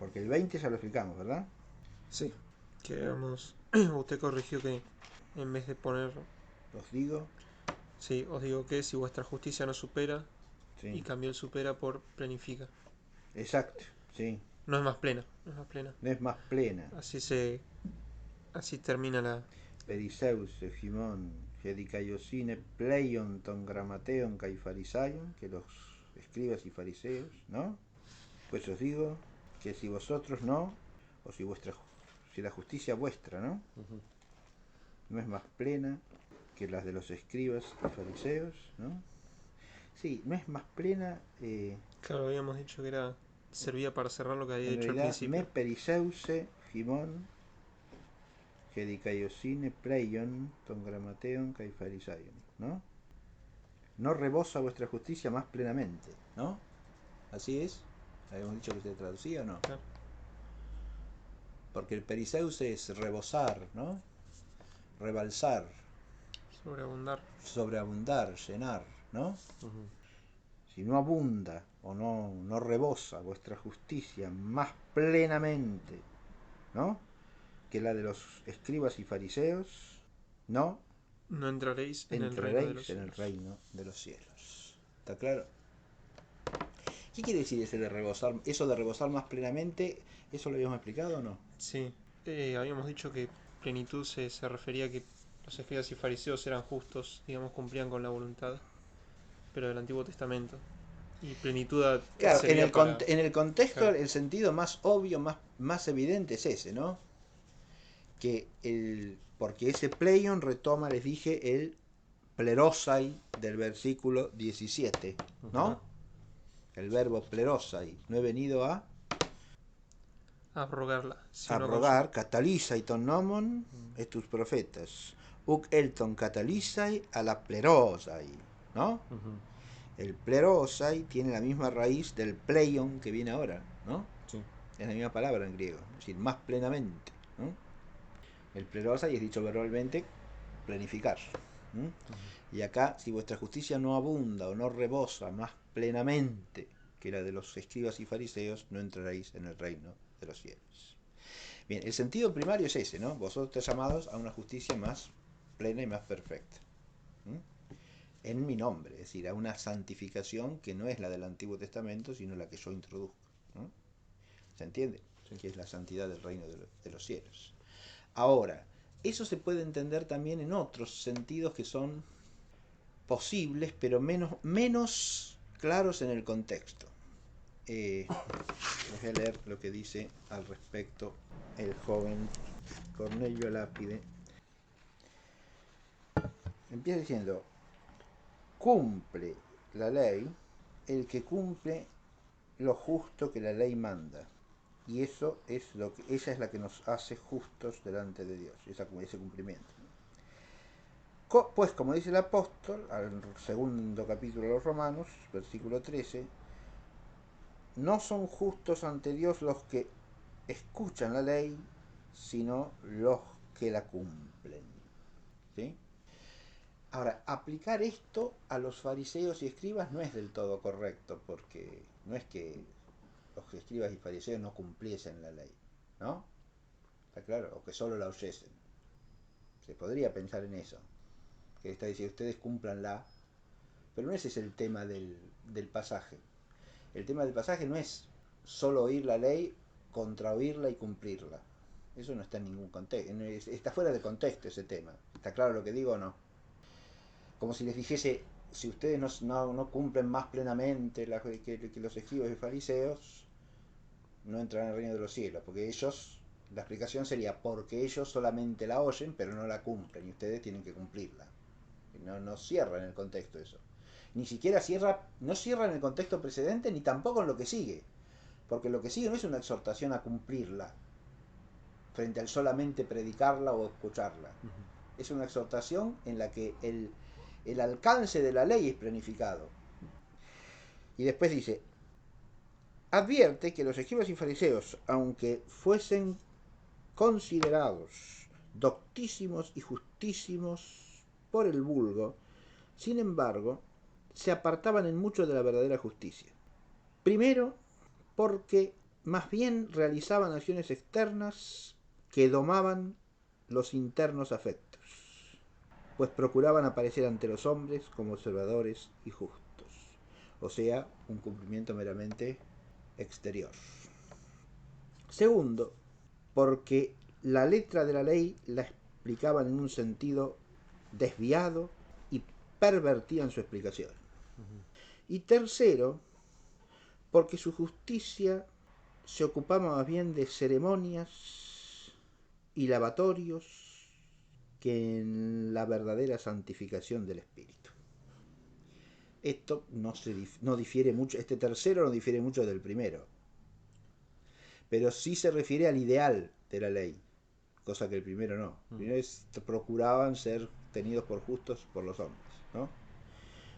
Porque el 20 ya lo explicamos, ¿verdad? Sí, que vamos, usted corrigió que en vez de poner, Os digo, sí, os digo que si vuestra justicia no supera, y sí, cambió el supera por plenifica. exacto, sí, No es más plena, no es más plena. no es más plena. Así se, así termina la... Periseus, Efimón, Gedicaiosine, Pleion, ton Gramateon, Caifarisaion, que los escribas y fariseos, ¿no? Pues os digo que si vosotros no, o si la justicia vuestra, ¿no? No es más plena que las de los escribas y fariseos, ¿no? Sí, no es más plena, Claro, habíamos dicho que era servía para cerrar lo que había en dicho al realidad, me principio. periseuse, Fimón, Gedicaiosine, Pleion, ton Gramateon, Caifarisaion, ¿no? No rebosa vuestra justicia más plenamente, ¿no? Así es. Habíamos dicho que se traducía o no. Claro, Porque el periseus es rebosar, ¿no? Rebalsar, sobreabundar. sobreabundar, llenar, ¿no? Ujú. Si no abunda o no rebosa vuestra justicia más plenamente, ¿no? Que la de los escribas y fariseos, no No entraréis en el reino de los entraréis en el cielos. reino de los cielos. ¿Está claro? ¿Qué quiere decir ese de rebosar? Eso de rebosar más plenamente, ¿eso lo habíamos explicado o no? Sí, habíamos dicho que plenitud se refería a que los escribas y fariseos eran justos, digamos, cumplían con la voluntad, pero del Antiguo Testamento. Y plenitud Claro, servía para... en el contexto Claro, el sentido más obvio, más evidente es ese, ¿no? Porque ese pleion retoma, les dije, el plerosai del versículo 17, uh-huh. ¿no? El verbo plerosai. No he venido a Abrogarla, sino a abrogar, consumar. catalizai ton nomon Mm. estus profetas. Uc elton catalizai a la plerosai, ¿no? Uh-huh. El plerosai tiene la misma raíz del pleion que viene ahora, ¿no? Sí. Es la misma palabra en griego, es decir, más plenamente, ¿no? El plerosai es dicho verbalmente planificar. ¿Mm? Uh-huh. Y acá, si vuestra justicia no abunda o no rebosa más plenamente que la de los escribas y fariseos, no entraréis en el reino de los cielos. Bien, el sentido primario es ese, ¿no? Vosotros estáis llamados a una justicia más plena y más perfecta. ¿Mm? En mi nombre, es decir, a una santificación que no es la del Antiguo Testamento, sino la que yo introduzco. ¿No? ¿Se entiende? Sí. Que es la santidad del reino de los cielos. Ahora, eso se puede entender también en otros sentidos que son posibles, pero menos claros en el contexto. Les voy a leer lo que dice al respecto el joven Cornelio Lápide. Empieza diciendo, cumple la ley el que cumple lo justo que la ley manda. Y eso es ella es la que nos hace justos delante de Dios, ese cumplimiento. Pues como dice el apóstol, al segundo capítulo de los Romanos, versículo 13, no son justos ante Dios los que escuchan la ley, sino los que la cumplen. ¿Sí? Ahora, aplicar esto a los fariseos y escribas no es del todo correcto, porque no es que los escribas y fariseos no cumpliesen la ley, ¿no? ¿Está claro? O que solo la oyesen. Se podría pensar en eso, que está diciendo ustedes cumplanla, pero no ese es el tema del pasaje. El tema del pasaje no es solo oír la ley, contra oírla y cumplirla. Eso no está en ningún contexto, está fuera de contexto ese tema. ¿Está claro lo que digo o no? Como si les dijese, si ustedes no cumplen más plenamente que los escribas y fariseos, no entrarán en el reino de los cielos, porque ellos, la explicación sería porque ellos solamente la oyen, pero no la cumplen, y ustedes tienen que cumplirla. No cierra en el contexto eso. Ni siquiera no cierra en el contexto precedente, ni tampoco en lo que sigue. Porque lo que sigue no es una exhortación a cumplirla, frente al solamente predicarla o escucharla. Uh-huh. Es una exhortación en la que el alcance de la ley es planificado. Y después dice, advierte que los escribas y fariseos, aunque fuesen considerados doctísimos y justísimos por el vulgo, sin embargo, se apartaban en mucho de la verdadera justicia. Primero, porque más bien realizaban acciones externas que domaban los internos afectos, pues procuraban aparecer ante los hombres como observadores y justos, o sea, un cumplimiento meramente exterior. Segundo, porque la letra de la ley la explicaban en un sentido desviado y pervertían su explicación. Y tercero, porque su justicia se ocupaba más bien de ceremonias y lavatorios que en la verdadera santificación del espíritu. Esto no difiere mucho, este tercero no difiere mucho del primero, pero sí se refiere al ideal de la ley, cosa que el primero no. El primero procuraban ser tenidos por justos por los hombres, ¿no?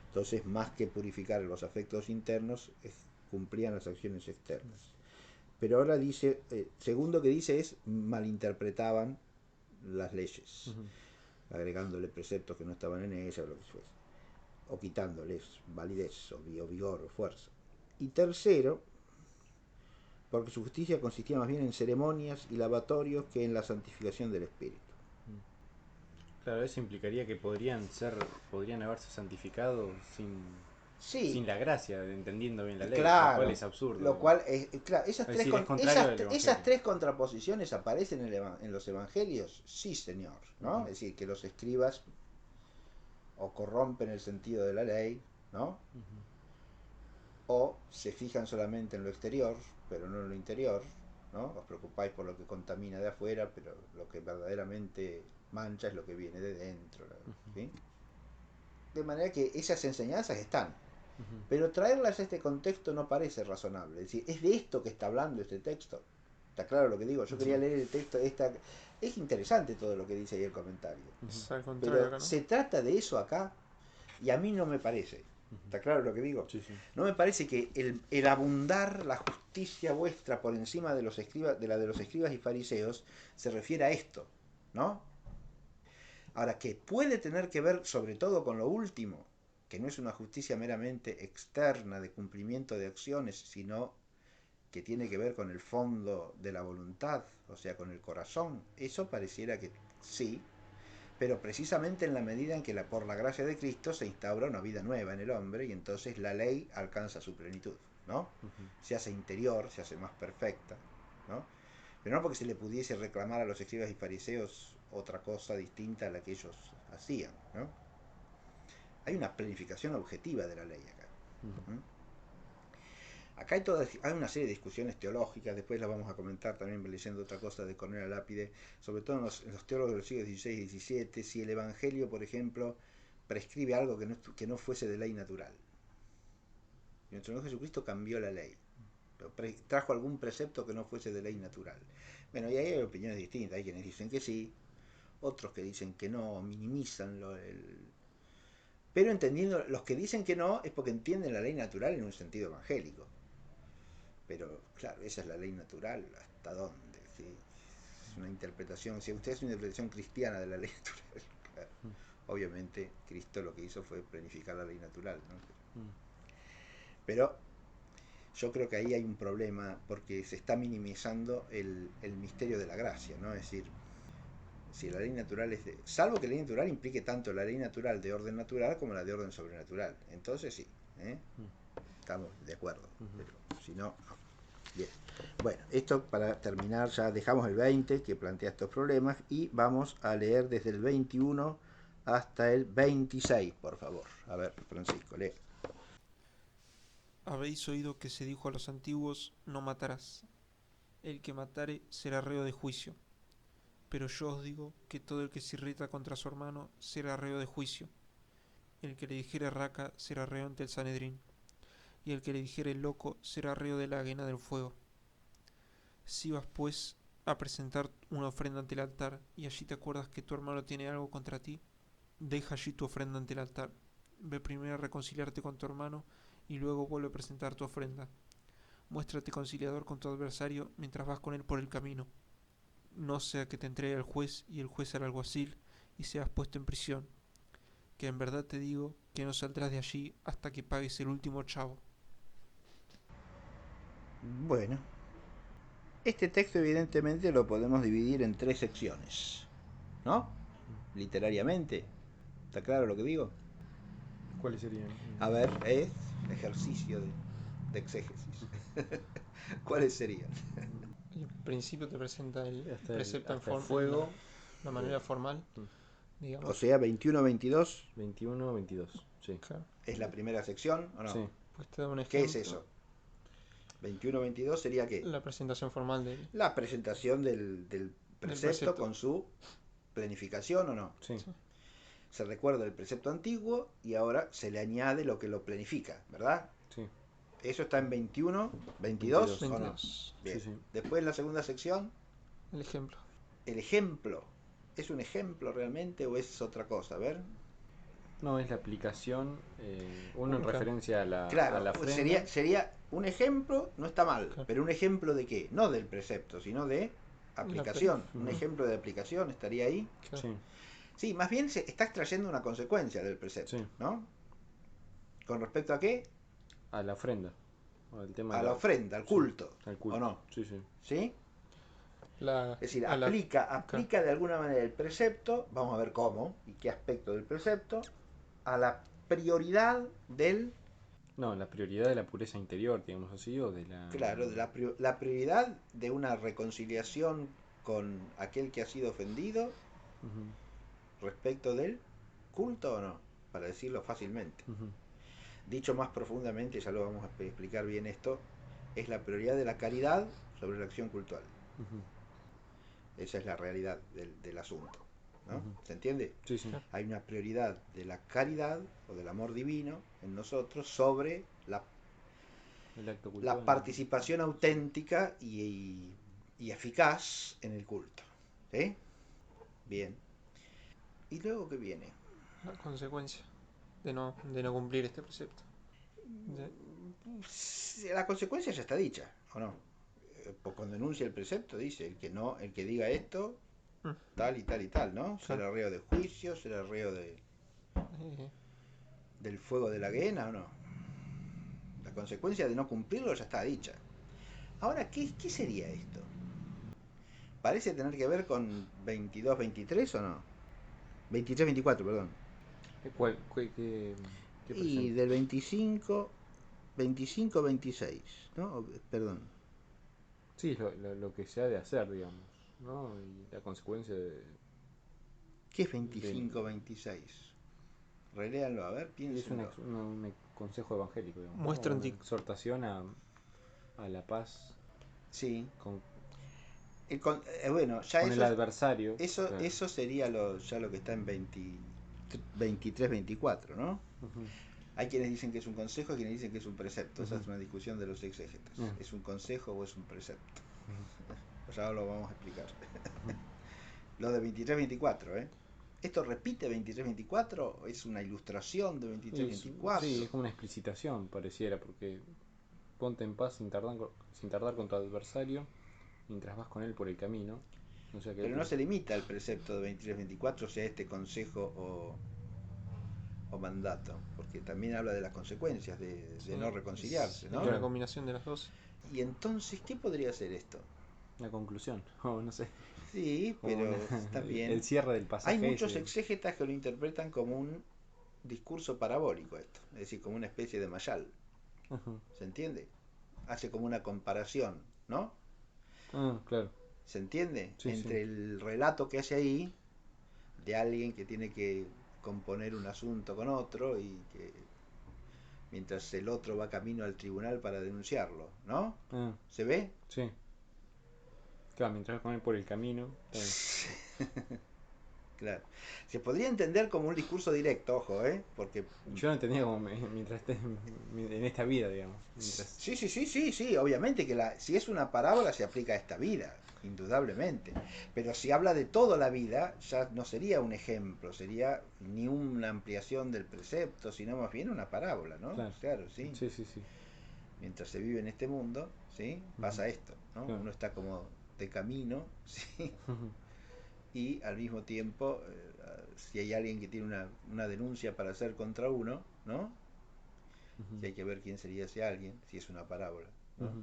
Entonces, más que purificar los afectos internos, cumplían las acciones externas. Pero ahora dice, segundo que dice es, malinterpretaban las leyes, agregándole preceptos que no estaban en ella o lo que fuese, o quitándoles validez o vigor o fuerza. Y tercero, porque su justicia consistía más bien en ceremonias y lavatorios que en la santificación del espíritu. Claro, eso implicaría que podrían haberse santificado Sí, sin la gracia, entendiendo bien la ley, lo cual claro. es absurdo. Lo cual claro, Es decir, es contrario del Evangelio. esas tres contraposiciones aparecen en los evangelios, sí, señor, ¿no? Es decir, que los escribas o corrompen el sentido de la ley, ¿no? O se fijan solamente en lo exterior, pero no en lo interior, ¿no? Os preocupáis por lo que contamina de afuera, pero lo que verdaderamente mancha es lo que viene de dentro, ¿sí? De manera que esas enseñanzas están, pero traerlas a este contexto no parece razonable. Es decir, es de esto que está hablando este texto. ¿Está claro lo que digo? Yo quería leer el texto. Es interesante todo lo que dice ahí el comentario. Es al contrario Pero acá, ¿no? se trata de eso acá y a mí no me parece. ¿Está claro lo que digo? Sí, sí. No me parece que el abundar la justicia vuestra por encima de la de los escribas y fariseos se refiere a esto, ¿no? Ahora, que puede tener que ver sobre todo con lo último, que no es una justicia meramente externa de cumplimiento de acciones, sino que tiene que ver con el fondo de la voluntad, o sea, con el corazón, eso pareciera que sí, pero precisamente en la medida en que por la gracia de Cristo se instaura una vida nueva en el hombre y entonces la ley alcanza su plenitud, ¿no? Se hace interior, se hace más perfecta, ¿no? Pero no porque se le pudiese reclamar a los escribas y fariseos otra cosa distinta a la que ellos hacían, ¿no? Hay una planificación objetiva de la ley acá. Acá hay una serie de discusiones teológicas, después las vamos a comentar también leyendo otra cosa de Cornelio Lápide, sobre todo en los teólogos de los siglos XVI y XVII, si el Evangelio, por ejemplo, prescribe algo que no fuese de ley natural. Y nuestro Señor Jesucristo cambió la ley, trajo algún precepto que no fuese de ley natural. Bueno, y ahí hay opiniones distintas, hay quienes dicen que sí, otros que dicen que no, minimizan pero entendiendo, los que dicen que no es porque entienden la ley natural en un sentido evangélico. Pero claro, esa es la ley natural, ¿hasta dónde? ¿Sí? Es una interpretación, si usted es una interpretación cristiana de la ley natural, claro. Obviamente Cristo lo que hizo fue planificar la ley natural, ¿no? Pero yo creo que ahí hay un problema porque se está minimizando el misterio de la gracia, ¿no? Es decir, si la ley natural es salvo que la ley natural implique tanto la ley natural de orden natural como la de orden sobrenatural, entonces sí, estamos de acuerdo, pero si no, no. Bien. Bueno, esto para terminar, ya dejamos el 20 que plantea estos problemas y vamos a leer desde el 21 hasta el 26, por favor. A ver, Francisco, lee. Habéis oído que se dijo a los antiguos, no matarás. El que matare será reo de juicio. Pero yo os digo que todo el que se irrita contra su hermano será reo de juicio. El que le dijere raca será reo ante el Sanedrín. Y el que le dijere loco será reo de la aguena del fuego. Si vas pues a presentar una ofrenda ante el altar y allí te acuerdas que tu hermano tiene algo contra ti, deja allí tu ofrenda ante el altar. Ve primero a reconciliarte con tu hermano y luego vuelve a presentar tu ofrenda. Muéstrate conciliador con tu adversario mientras vas con él por el camino. No sea que te entregue al juez y el juez al alguacil y seas puesto en prisión, que en verdad te digo que no saldrás de allí hasta que pagues el último chavo. Bueno, Este texto evidentemente lo podemos dividir en 3 secciones, ¿no? Literariamente. ¿Está claro lo que digo? ¿Cuáles serían? A ver, es ejercicio de exégesis. ¿Cuáles serían? El principio te presenta el Hasta precepto hasta el en fuego. la manera formal, O digamos. sea, 21-22 21, 22, sí. Claro. es la primera sección, ¿o no? Sí. Pues te da un ejemplo. ¿Qué es eso? 21-22 sería ¿qué? La presentación formal del La presentación del precepto con su planificación, ¿o no? Sí. Se recuerda el precepto antiguo y ahora se le añade lo que lo planifica, ¿verdad? Sí. Eso está en 21, 22, 22. ¿o no? 22. Bien. Sí, sí. Después la segunda sección, El ejemplo. el ejemplo. ¿Es un ejemplo realmente o es otra cosa? A ver. No, es la aplicación, uno en Claro. referencia a la Claro, ofrenda. sería un ejemplo, no está mal, Claro. pero un ejemplo de qué? No del precepto, sino de aplicación. Un ejemplo de aplicación estaría ahí. Claro. Sí, Sí, más bien se está extrayendo una consecuencia del precepto, sí. ¿no? ¿Con respecto a qué? A la ofrenda. Al tema A de la ofrenda, al sí, culto, al culto. ¿o no? Sí, sí. ¿Sí? La, Es decir, a la- aplica de alguna manera el precepto, vamos a ver cómo y qué aspecto del precepto, a la prioridad del, No, la prioridad de la pureza interior, digamos así, o de la... claro, de la prioridad de una reconciliación con aquel que ha sido ofendido Ujú, respecto del culto o no, para decirlo fácilmente. ujú, Dicho más profundamente, ya lo vamos a explicar bien esto, es la prioridad de la caridad sobre la acción cultural. ujú, Esa es la realidad del asunto, ¿no? ujú. ¿Se entiende? Sí, sí. Claro. Hay una prioridad de la caridad o del amor divino en nosotros sobre El acto la cultural. participación auténtica y eficaz en el culto. ¿Sí? Bien. ¿Y luego qué viene? La consecuencia de no cumplir este precepto. De- La consecuencia ya está dicha, ¿o no? Cuando enuncia el precepto dice, el que diga esto, mm, tal y tal y tal, ¿no? claro. Será reo de juicio, será reo Eh, del fuego de la guena, ¿o no? La consecuencia de no cumplirlo ya está dicha. Ahora, ¿qué sería esto? Parece tener que ver con 22-23 o no? 23-24, perdón. ¿Qué Y presenta? del 25-26, ¿no? Perdón. Sí, lo que se ha de hacer, digamos, ¿no? Y la consecuencia ¿Qué es de- 25-26? Reléanlo, a ver, y es piénsenlo. un consejo evangélico, digamos, ¿no? muestran Una exhortación a la paz Sí. con, Bueno, ya con el adversario. Claro. eso sería ya lo que está en 23-24, ¿no? Ujú. Hay quienes dicen que es un consejo y quienes dicen que es un precepto. Esa Ujú. es una discusión de los exégetas. Ah, ¿Es un consejo o es un precepto? ujú, Ya lo vamos a explicar. ujú. Lo de 23-24, ¿eh? ¿Esto repite 23-24? ¿Es una ilustración de Sí, 23-24? es como una explicitación, pareciera, porque ponte en paz sin tardar con tu adversario mientras vas con él por el camino. O sea que Pero no se limita al precepto de 23-24, sea este consejo o mandato, porque también habla de las consecuencias de no sí, reconciliarse, sería ¿no? una claro, combinación de las dos. Y entonces, ¿qué podría ser esto? la conclusión, o no sé, Sí, como pero está el bien. cierre del Hay pasaje muchos ese. exégetas que lo interpretan como un discurso parabólico esto, es decir, como una especie de mayal, Ujú. ¿se entiende? Hace como una comparación, ¿no? Ah, claro, ¿Se entiende? sí, sí. Entre el relato que hace ahí de alguien que tiene que componer un asunto con otro y que mientras el otro va camino al tribunal para denunciarlo, ¿no? Ah, ¿Se ve? sí. Claro, mientras vas con él por el camino, está bien. Claro. Se podría entender como un discurso directo, ojo, ¿eh? Porque Yo lo entendía como mientras estés en esta vida, digamos. Mientras... sí, obviamente que si es una parábola se aplica a esta vida, indudablemente. Pero si habla de toda la vida, ya no sería un ejemplo, sería ni una ampliación del precepto, sino más bien una parábola, ¿no? Claro, Claro, sí. sí, sí, sí. Mientras se vive en este mundo, ¿sí? Ujú, Pasa esto, ¿no? claro. Uno está como de camino, ¿sí? Ujú, Y al mismo tiempo, si hay alguien que tiene una denuncia para hacer contra uno, ¿no? ujú, Si hay que ver quién sería ese alguien, si es una parábola, ¿no? ujú.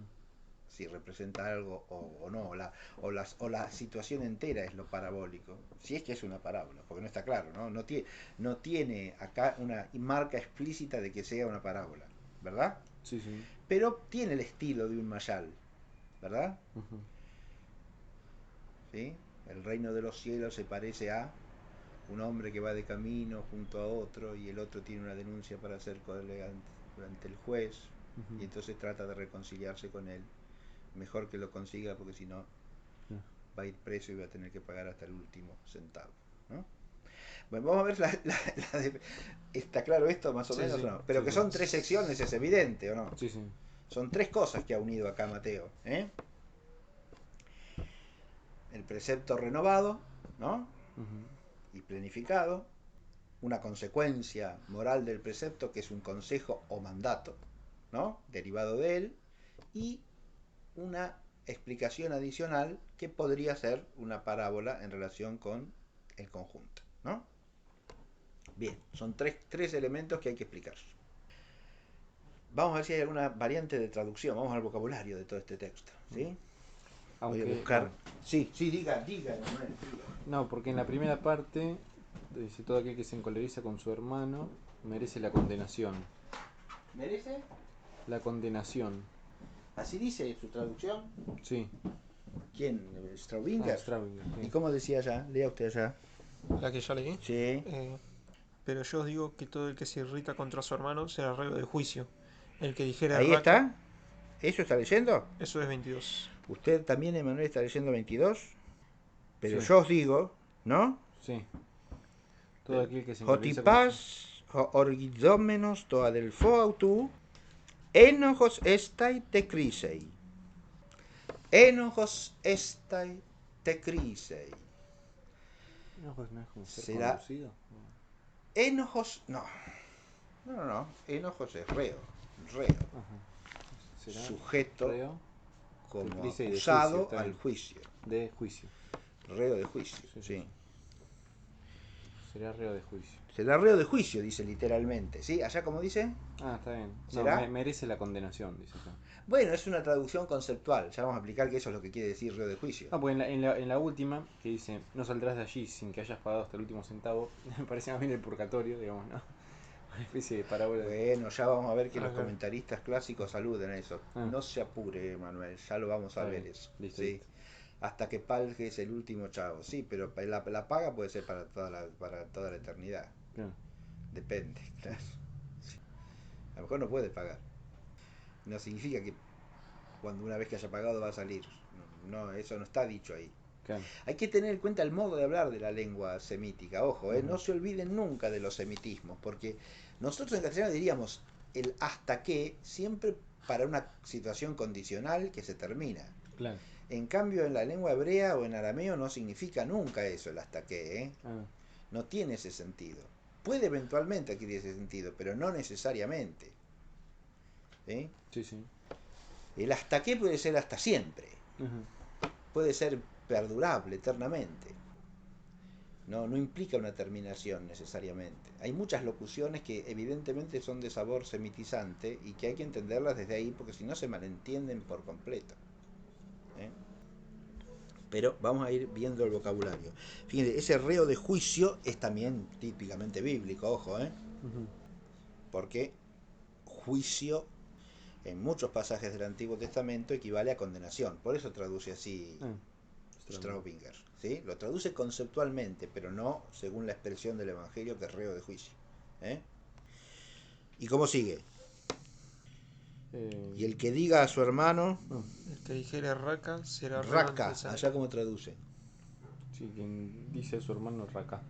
si representa algo o no, o la situación entera es lo parabólico, si es que es una parábola, porque no está claro, ¿no? No tiene acá una marca explícita de que sea una parábola, ¿verdad? Sí, sí. Pero tiene el estilo de un mayal, ¿verdad? Ujú. ¿Sí? El reino de los cielos se parece a un hombre que va de camino junto a otro y el otro tiene una denuncia para hacer ante el juez y Ujú. entonces trata de reconciliarse con él. Mejor que lo consiga porque si no Claro. va a ir preso y va a tener que pagar hasta el último centavo, ¿no? Bueno, vamos a ver ¿está claro esto más o Sí, menos sí. o no? Pero Sí, que sí. son tres secciones es evidente, ¿o no? Sí, sí. Son tres cosas que ha unido acá Mateo, ¿eh? El precepto renovado, ¿no? Ujú. Y planificado, una consecuencia moral del precepto que es un consejo o mandato, ¿no? Derivado de él, y una explicación adicional que podría ser una parábola en relación con el conjunto, ¿no? Bien, son tres elementos que hay que explicar. Vamos a ver si hay alguna variante de traducción, vamos al vocabulario de todo este texto, ¿sí? Voy a Aunque, buscar. no. Sí, sí, diga, Emanuel, diga. No, porque en la primera parte dice todo aquel que se encoleriza con su hermano merece la condenación. ¿Merece? La condenación. Así dice su traducción. Sí. ¿Quién? Ah, ¿Straubinger? Straubinger, ¿Y sí. cómo decía allá? Lea usted allá. La que ya leí. Sí. Pero yo os digo que todo el que se irrita contra su hermano será reo de juicio. El que dijere Ahí raca, está. ¿Eso está leyendo? eso es 22. Usted también, Emanuel, está leyendo 22. Pero Sí, yo os digo, ¿no? sí. Todo aquel que se encoleriza con su... Hotipás orgidómenos to adelfo autu, enojos estai te crisei. Enojos estai te crisei. Enojos no es como ser Será conducido. enojos, no. No. Enojos es reo. Reo. Ajá. Será Sujeto reo de como crisis y de juicio, acusado está al bien. juicio. De juicio. Reo de juicio, Sí, sí, sí. sí. Será reo de juicio. Será reo de juicio, dice literalmente. ¿Sí? ¿Allá como dice? Ah, está bien. No, ¿Será? merece la condenación, dice acá. Bueno, es una traducción conceptual. Ya vamos a explicar que eso es lo que quiere decir reo de juicio. Ah, pues en la última, que dice, no saldrás de allí sin que hayas pagado hasta el último centavo, me parece más bien el purgatorio, digamos, ¿no? Una especie de parábola. Bueno, ya vamos a ver que Ah, los claro. comentaristas clásicos aluden a eso. Ah, No se apure, Manuel, ya lo vamos a está ver bien. eso. Listo, ¿Sí? listo. Hasta que palgues el último chavo. Sí, pero la paga puede ser para toda la eternidad. Claro. Depende, claro. A lo mejor no puede pagar. No significa que cuando una vez que haya pagado va a salir. No, eso no está dicho ahí. Claro. Hay que tener en cuenta el modo de hablar de la lengua semítica. Ojo, no Ujú. se olviden nunca de los semitismos, porque nosotros en castellano diríamos el hasta que siempre para una situación condicional que se termina. Claro. En cambio, en la lengua hebrea o en arameo no significa nunca eso, el hasta que, ¿eh? Ah, No tiene ese sentido. Puede eventualmente adquirir ese sentido, pero no necesariamente. ¿Sí? sí, sí. El hasta que puede ser hasta siempre. Ujú. Puede ser perdurable eternamente. No implica una terminación necesariamente. Hay muchas locuciones que evidentemente son de sabor semitizante y que hay que entenderlas desde ahí porque si no se malentienden por completo. ¿Eh? Pero vamos a ir viendo el vocabulario. Fíjense, ese reo de juicio es también típicamente bíblico, ojo, Ujú. porque juicio en muchos pasajes del Antiguo Testamento equivale a condenación. Por eso traduce así Ah, Straubinger. ¿Sí? Lo traduce conceptualmente, pero no según la expresión del Evangelio que es reo de juicio. ¿Eh? ¿Y cómo sigue? Eh, Y el que diga a su hermano, ah, El que dijere raca será reo ante el Raka, allá Sanedrín. como traduce, sí, quien dice a su hermano Racá,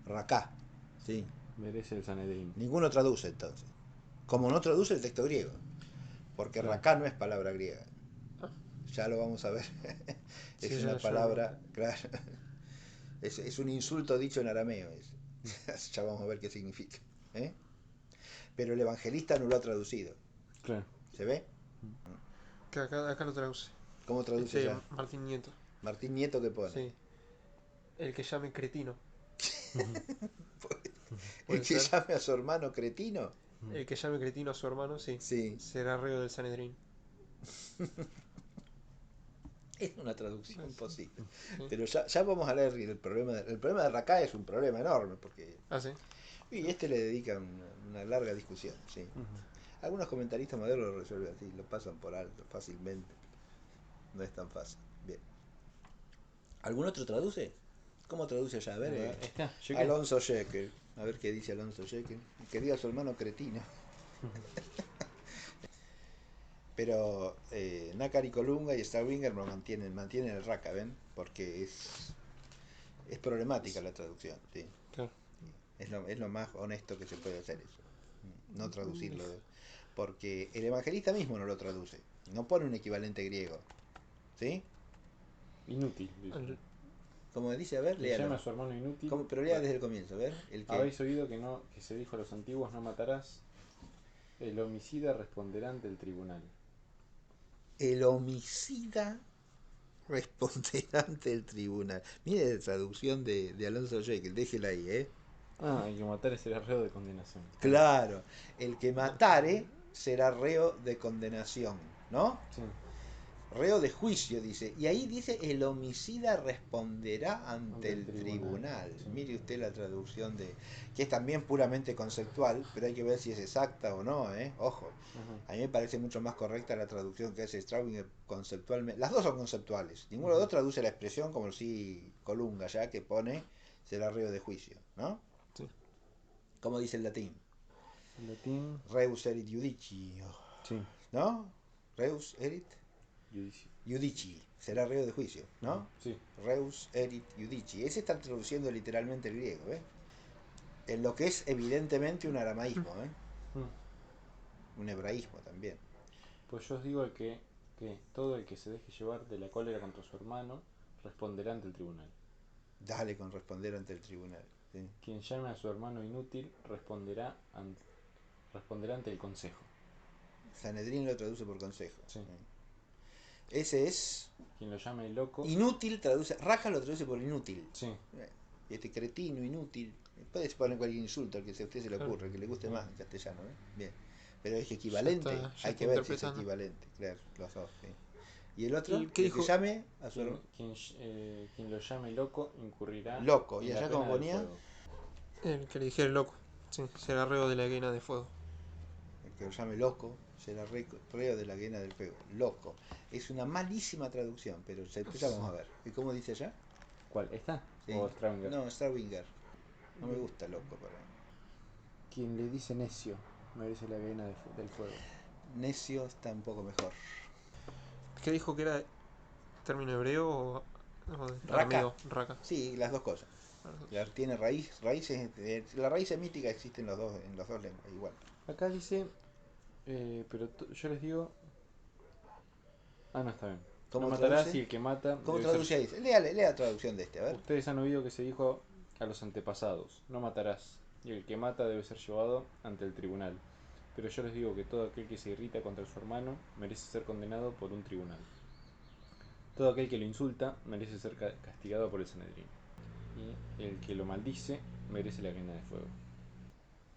Raká, ¿sí? merece el Sanedrín. Ninguno traduce entonces. Como no traduce el texto griego, porque Claro. Raká no es palabra griega. Ah, Ya lo vamos a ver. sí, Es ya, una ya lo palabra, pregunté. claro, es un insulto dicho en arameo. Mm. Ya vamos a ver qué significa. ¿Eh? Pero el evangelista no lo ha traducido. Claro. ¿Se ve? Mm. Que acá lo traduce. ¿Cómo traduce ya? Martín Nieto. Martín Nieto que pone. Sí. El que llame cretino. Ujú. El Puede que ser. llame a su hermano cretino. Ujú. El que llame cretino a su hermano, sí. Sí. Será reo del Sanedrín. Es una traducción Sí. posible. Sí. Pero ya vamos a leer el problema de Racá es un problema enorme, porque Ah, sí. y este le dedica una larga discusión, sí. Ujú. Algunos comentaristas modernos lo resuelven así, lo pasan por alto fácilmente. No es tan fácil. Bien. ¿Algún otro traduce? ¿Cómo traduce allá? A ver, Está, Jekyll. Alonso Shekel. A ver qué dice Alonso Shekel. Que diga su hermano cretino. Pero Nácar y Colunga y Starwinger mantienen el Raka, ¿ven? Porque es problemática la traducción, ¿sí? Claro. Es lo más honesto que se puede hacer eso. No traducirlo. Porque el evangelista mismo no lo traduce. No pone un equivalente griego. ¿Sí? Inútil, dice. Como dice, a ver, Le llama léalo. a su hermano inútil. Pero lea desde el comienzo, a ver. El que Habéis oído que se dijo a los antiguos: no matarás. El homicida responderá ante el tribunal. el homicida responderá ante el tribunal. Mire la traducción de Alonso Jekyll, déjela ahí, ¿eh? Ah, el que matare será reo de condenación. Claro, el que matare será reo de condenación, ¿no? Sí. Reo de juicio, dice. Y ahí dice, el homicida responderá ante Ante el el tribunal. tribunal. Sí. Mire usted la traducción que es también puramente conceptual, pero hay que ver si es exacta o no, ¿eh? Ojo. Ajá. A mí me parece mucho más correcta la traducción que hace Straubinger conceptualmente. Las dos son conceptuales. Ninguno de los dos traduce la expresión como si Colunga ya, que pone será reo de juicio, ¿no? Sí. Como dice el latín. El latín. Reus erit judici, Sí. ¿no? Reus erit Judici. judici, será reo de juicio, ¿no? Sí. Reus erit judici. Ese está traduciendo literalmente el griego, ¿eh? En lo que es evidentemente un aramaísmo, ¿eh? Un hebraísmo también. Pues yo os digo que todo el que se deje llevar de la cólera contra su hermano responderá ante el tribunal. Dale con responder ante el tribunal. ¿Sí? Quien llame a su hermano inútil responderá ante el consejo. Sanedrín lo traduce por consejo. Sí. Ese es Quien lo llame loco. inútil, traduce. Raja lo traduce por inútil. Sí. Este cretino, inútil. Puede poner cualquier insulto al que a usted se le Claro. ocurra, que le guste más en castellano, ¿eh? Bien. Pero es Ya equivalente. ya Hay está que ver si es interpretando. equivalente. Claro, los dos. ¿Sí? Y el otro, ¿Y qué el que dijo? llame a su hermano. Quien lo llame loco incurrirá Loco. ¿Y en la allá como pena del ponía? fuego. El que le dijera loco. Sí, será reo de la hiena de fuego. El que lo llame loco será reo de la guena del fuego. Loco. Es una malísima traducción, pero después ya vamos a ver. ¿Y cómo dice allá? ¿Cuál? ¿Esta? Sí. ¿O Stranger? No, Starwinger. No me gusta loco para mí. Quien le dice necio merece la cadena del fuego. Necio está un poco mejor. ¿Qué dijo que era término hebreo o Raka. arameo? Raka. Sí, las dos cosas. Tiene raíces, la raíz semítica existe en los dos lenguas, igual. Acá dice, pero yo les digo... Ah, no, está bien. No ¿Cómo matarás traduce? y el que mata ¿Cómo debe ser... traduce ahí? Lea la traducción de este, a ver. Ustedes han oído que se dijo a los antepasados, no matarás, y el que mata debe ser llevado ante el tribunal. Pero yo les digo que todo aquel que se irrita contra su hermano merece ser condenado por un tribunal. Todo aquel que lo insulta merece ser castigado por el Sanedrín. Y el que lo maldice merece la cadena de fuego.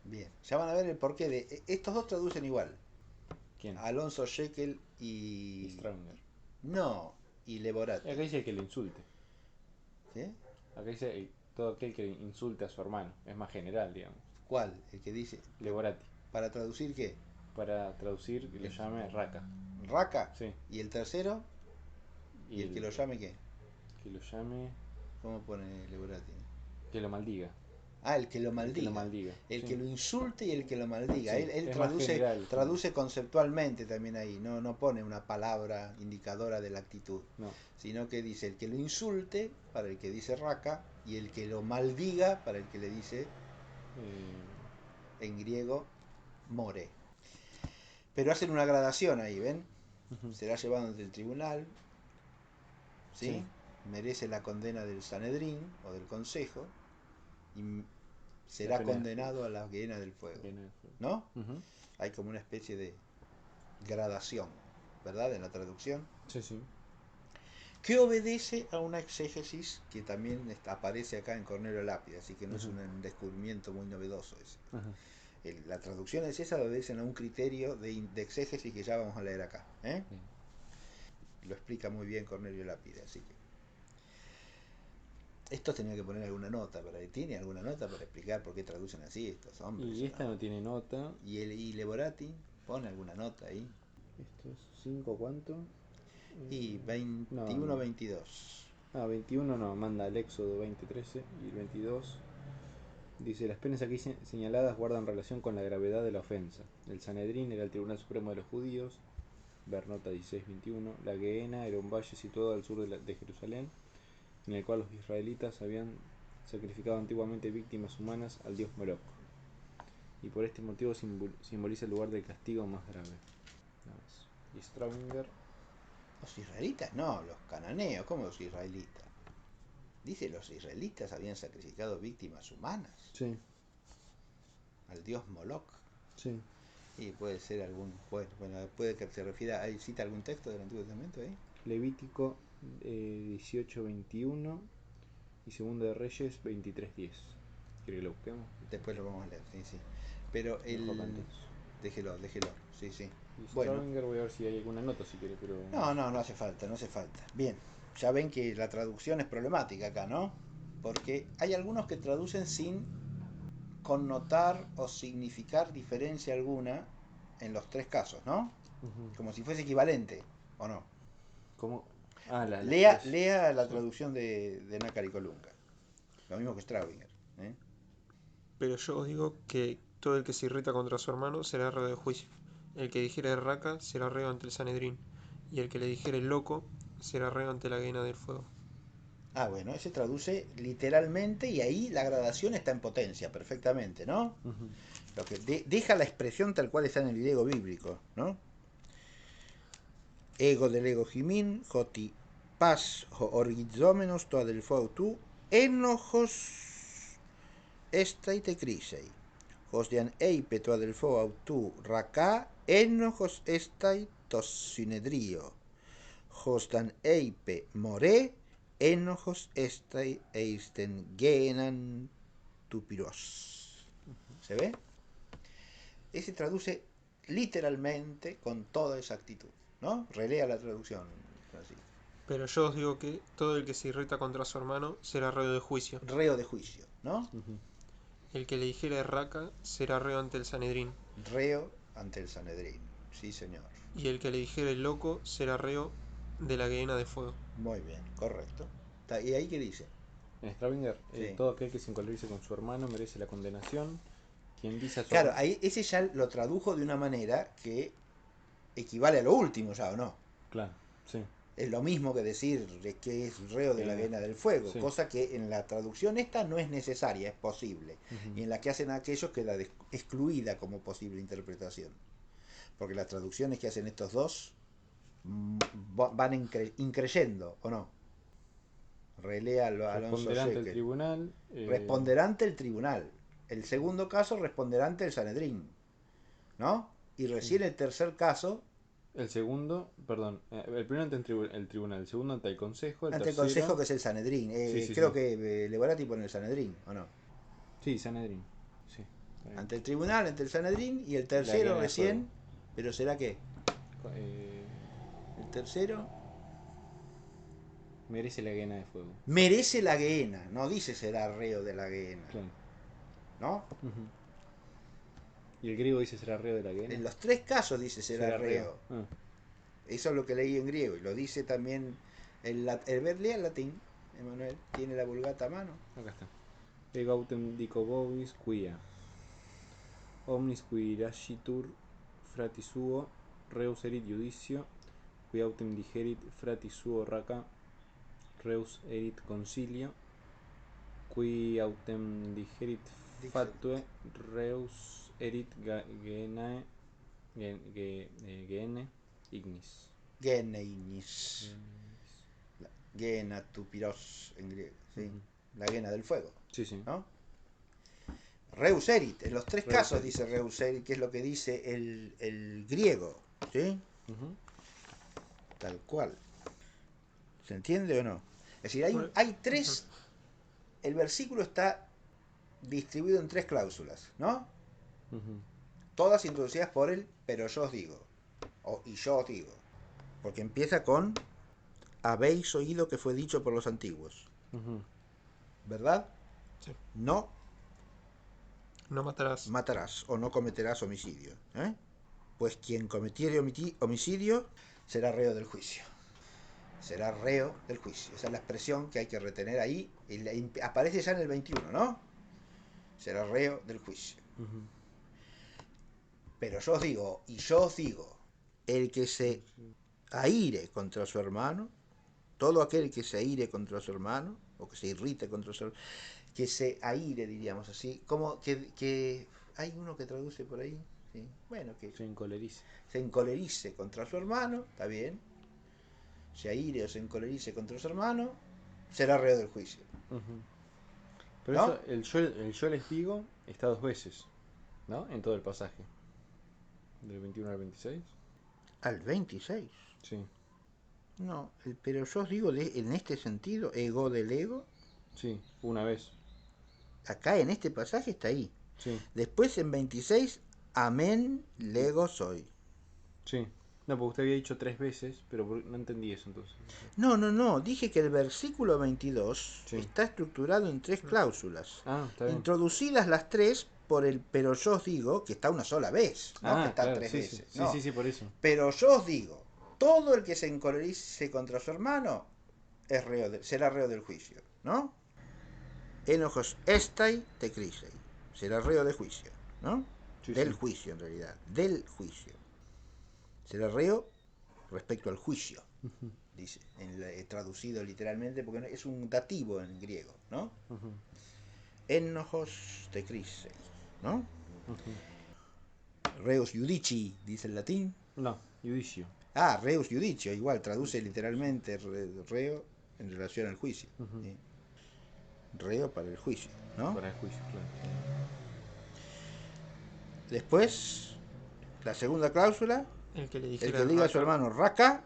Bien, ya van a ver el porqué de... Estos dos traducen igual. ¿Quién? Alonso Shekel Y y... Straunger. No, y Y Leborate. acá dice que lo insulte. ¿Sí? Acá dice todo aquel que insulte a su hermano. Es más general, digamos. ¿Cuál? El que dice... Leborati. ¿Para traducir qué? Para traducir, que lo llame Raka. Raka. Sí. ¿Y el tercero? ¿Y Y el que el lo llame qué? que lo llame... ¿Cómo pone Leborati? Que lo maldiga. Ah, el que lo El que lo maldiga. maldiga. El Sí. que lo insulte y el que lo maldiga. Sí, Él es más general. traduce conceptualmente también ahí, no pone una palabra indicadora de la actitud, No. sino que dice el que lo insulte para el que dice raca y el que lo maldiga para el que le dice en griego more. Pero hacen una gradación ahí, ¿ven? Será llevado ante el tribunal, ¿sí? Sí. Merece la condena del Sanedrín o del Consejo y será La pena de condenado a la hiena del fuego, Cadena de fuego. ¿no? Ujú. Hay como una especie de gradación, ¿verdad? En la traducción, Sí, sí. que obedece a una exégesis que también aparece acá en Cornelio Lápida, así que no es Ujú. un descubrimiento muy novedoso ese. Ajá. La traducción es esa, obedecen a un criterio de exégesis que ya vamos a leer acá. ¿eh? Bien. lo explica muy bien Cornelio Lápide, así que esto tenía que poner alguna nota, ¿tiene alguna nota para explicar por qué traducen así estos hombres? Y esta no tiene nota. ¿Y Leborati pone alguna nota ahí? Esto es 5, ¿cuánto? Y 21, no. 22. 21 no, manda al Éxodo 20:13 y el 22 dice: las penas aquí señaladas guardan relación con la gravedad de la ofensa. El Sanedrín era el Tribunal Supremo de los Judíos, ver nota 16:21. La Gehenna era un valle situado al sur de Jerusalén, en el cual los israelitas habían sacrificado antiguamente víctimas humanas al dios Moloch, y por este motivo simboliza el lugar del castigo más grave. Nada más. Y Straubinger, Los israelitas no, los cananeos, ¿cómo los israelitas? Dice, los israelitas habían sacrificado víctimas humanas sí, al dios Moloch. sí. Y puede ser algún, bueno, puede que se refiera, ¿hay cita algún texto del Antiguo Testamento ahí? Levítico 18:21 y Segundo de Reyes 23:10. ¿Quiere que lo busquemos? Después lo vamos a leer, sí, sí. Pero déjelo, sí, sí. Y Bueno, Straubinger, voy a ver si hay alguna nota si quiere, pero... no hace falta, no hace falta. Bien, ya ven que la traducción es problemática acá, ¿no? Porque hay algunos que traducen sin connotar o significar diferencia alguna en los tres casos, ¿no? Como si fuese equivalente, ¿o no? ¿Cómo? Lea la Sí. traducción de Nácar y Colunga. Lo mismo que Straubinger. ¿eh? Pero yo os digo que todo el que se irrita contra su hermano será reo de juicio. El que dijere raca será reo ante el Sanedrín, y el que le dijere loco será reo ante la Gehenna del fuego. Ah, bueno, ese traduce literalmente y ahí la gradación está en potencia, perfectamente, ¿no? Lo que deja la expresión tal cual está en el griego bíblico, ¿no? Ego del ego jimin, joti pas ho orgizomenos to adelfo autu, enojos estai te crisei. Hosdian eipe to adelfo autu raka, enojos estai tos synedrio. Hosdan eipe more, enojos estai eisten genan tupiros. ¿Se ve? Ese traduce literalmente con toda exactitud, ¿no? Relea la traducción, así. Pero yo os digo que todo el que se irrita contra su hermano será reo de juicio. Reo de juicio, ¿no? El que le dijere raca será reo ante el Sanedrín, Reo ante el Sanedrín, sí señor. y el que le dijere loco será reo de la Gehenna de fuego. Muy bien, correcto. ¿Y ahí qué dice? En Straubinger, Sí. todo aquel que se encolerice con su hermano merece la condenación. Quien dice a su Claro, ahí ese ya lo tradujo de una manera que equivale a lo último ya, ¿o no? Claro, sí. Es lo mismo que decir que es reo de la Gehenna del fuego, sí. cosa que en la traducción esta no es necesaria, es posible. Y en la que hacen aquellos queda excluida como posible interpretación. Porque las traducciones que hacen estos dos van increyendo, ¿o no? Relea Alonso Responderá ante el Shekel. tribunal. Responderá ante el tribunal. El segundo caso responderá ante el Sanedrín, ¿no? Y recién el tercer caso El segundo, perdón, el primero ante el tribunal, el segundo ante el consejo, el ante el tercero... consejo, que es el Sanedrín. Sí, Creo sí. que Levarati pone el Sanedrín, ¿o no? Sí, Sanedrín. Sí. Ante el tribunal, ante el Sanedrín, y el La tercero Gehenna de fuego. recién, pero ¿será qué? Eh, El tercero merece la Gehenna de fuego. merece la Gehenna, no dice será reo de la Gehenna, Claro. ¿no? ¿Y el griego dice será reo de la Gehenna? En los tres casos dice será reo. Ah. Eso es lo que leí en griego, y lo dice también el lea el latín, Emanuel, tiene la vulgata a mano. Acá está. Ego autem dico vobis quia omnis qui rascitur frati suo reus erit judicio qui autem digerit frati suo raca reus erit concilio qui autem digerit fatue reus erit genae gene ignis. Gene ignis. Gena tupiros en griego, ¿sí? La Gena del fuego, Sí, sí. ¿no? Reus erit, en los tres Reus casos erit. dice Reus erit, que es lo que dice el griego, ¿sí? Tal cual. ¿Se entiende o no? Es decir, hay tres, el versículo está distribuido en tres cláusulas, ¿no? Todas introducidas por él, pero yo os digo, y yo os digo, porque empieza con habéis oído que fue dicho por los antiguos, Ujú. ¿verdad? Sí. No No matarás. matarás o no cometerás homicidio. Pues quien cometiere homicidio será reo del juicio. Será reo del juicio. Esa es la expresión que hay que retener ahí. Aparece ya en el 21, ¿no? Será reo del juicio. Ujú. Pero yo os digo, el que se aire contra su hermano, todo aquel que se aire contra su hermano, o que se irrite contra su hermano, que se aire, diríamos así, como que hay uno que traduce por ahí, ¿sí? Bueno, que Se encolerice. se encolerice contra su hermano, está bien, se aire o se encolerice contra su hermano, será reo del juicio, Ujú. Pero ¿no? eso, el yo les digo está dos veces, ¿no? En todo el pasaje. Del 21 al 26. Al 26. Sí, No, pero yo os digo en este sentido, ego del ego, sí, una vez. acá en este pasaje está ahí. Sí, Después en 26, amén, lego soy. sí. No, porque usted había dicho tres veces, pero no entendí eso entonces. No, dije que el versículo 22 Sí. está estructurado en tres cláusulas, Ah, está bien. introducidas las tres por el pero yo os digo, que está una sola vez, no que Ah, está claro, tres sí, sí. veces, Sí, no. sí, sí, por eso. Pero yo os digo, todo el que se encolerice contra su hermano será reo del juicio, ¿no? Enojos estai te crisei, será reo de juicio, ¿no? Sí, Del sí. juicio en realidad, del juicio. Será reo respecto al juicio, Ujú, dice, traducido literalmente, porque es un dativo en griego, ¿no? ujú, Enojos te crisei, ¿no? ujú. Reus judici, dice el latín. No, judicio. Ah, reus judicio, igual, traduce Juicio, sí. literalmente reo en relación al juicio. Ujú. ¿Sí? Reo para el juicio, ¿no? Para el juicio, claro. Después, la segunda cláusula, El que le el dijera que al diga a su Raka hermano Raka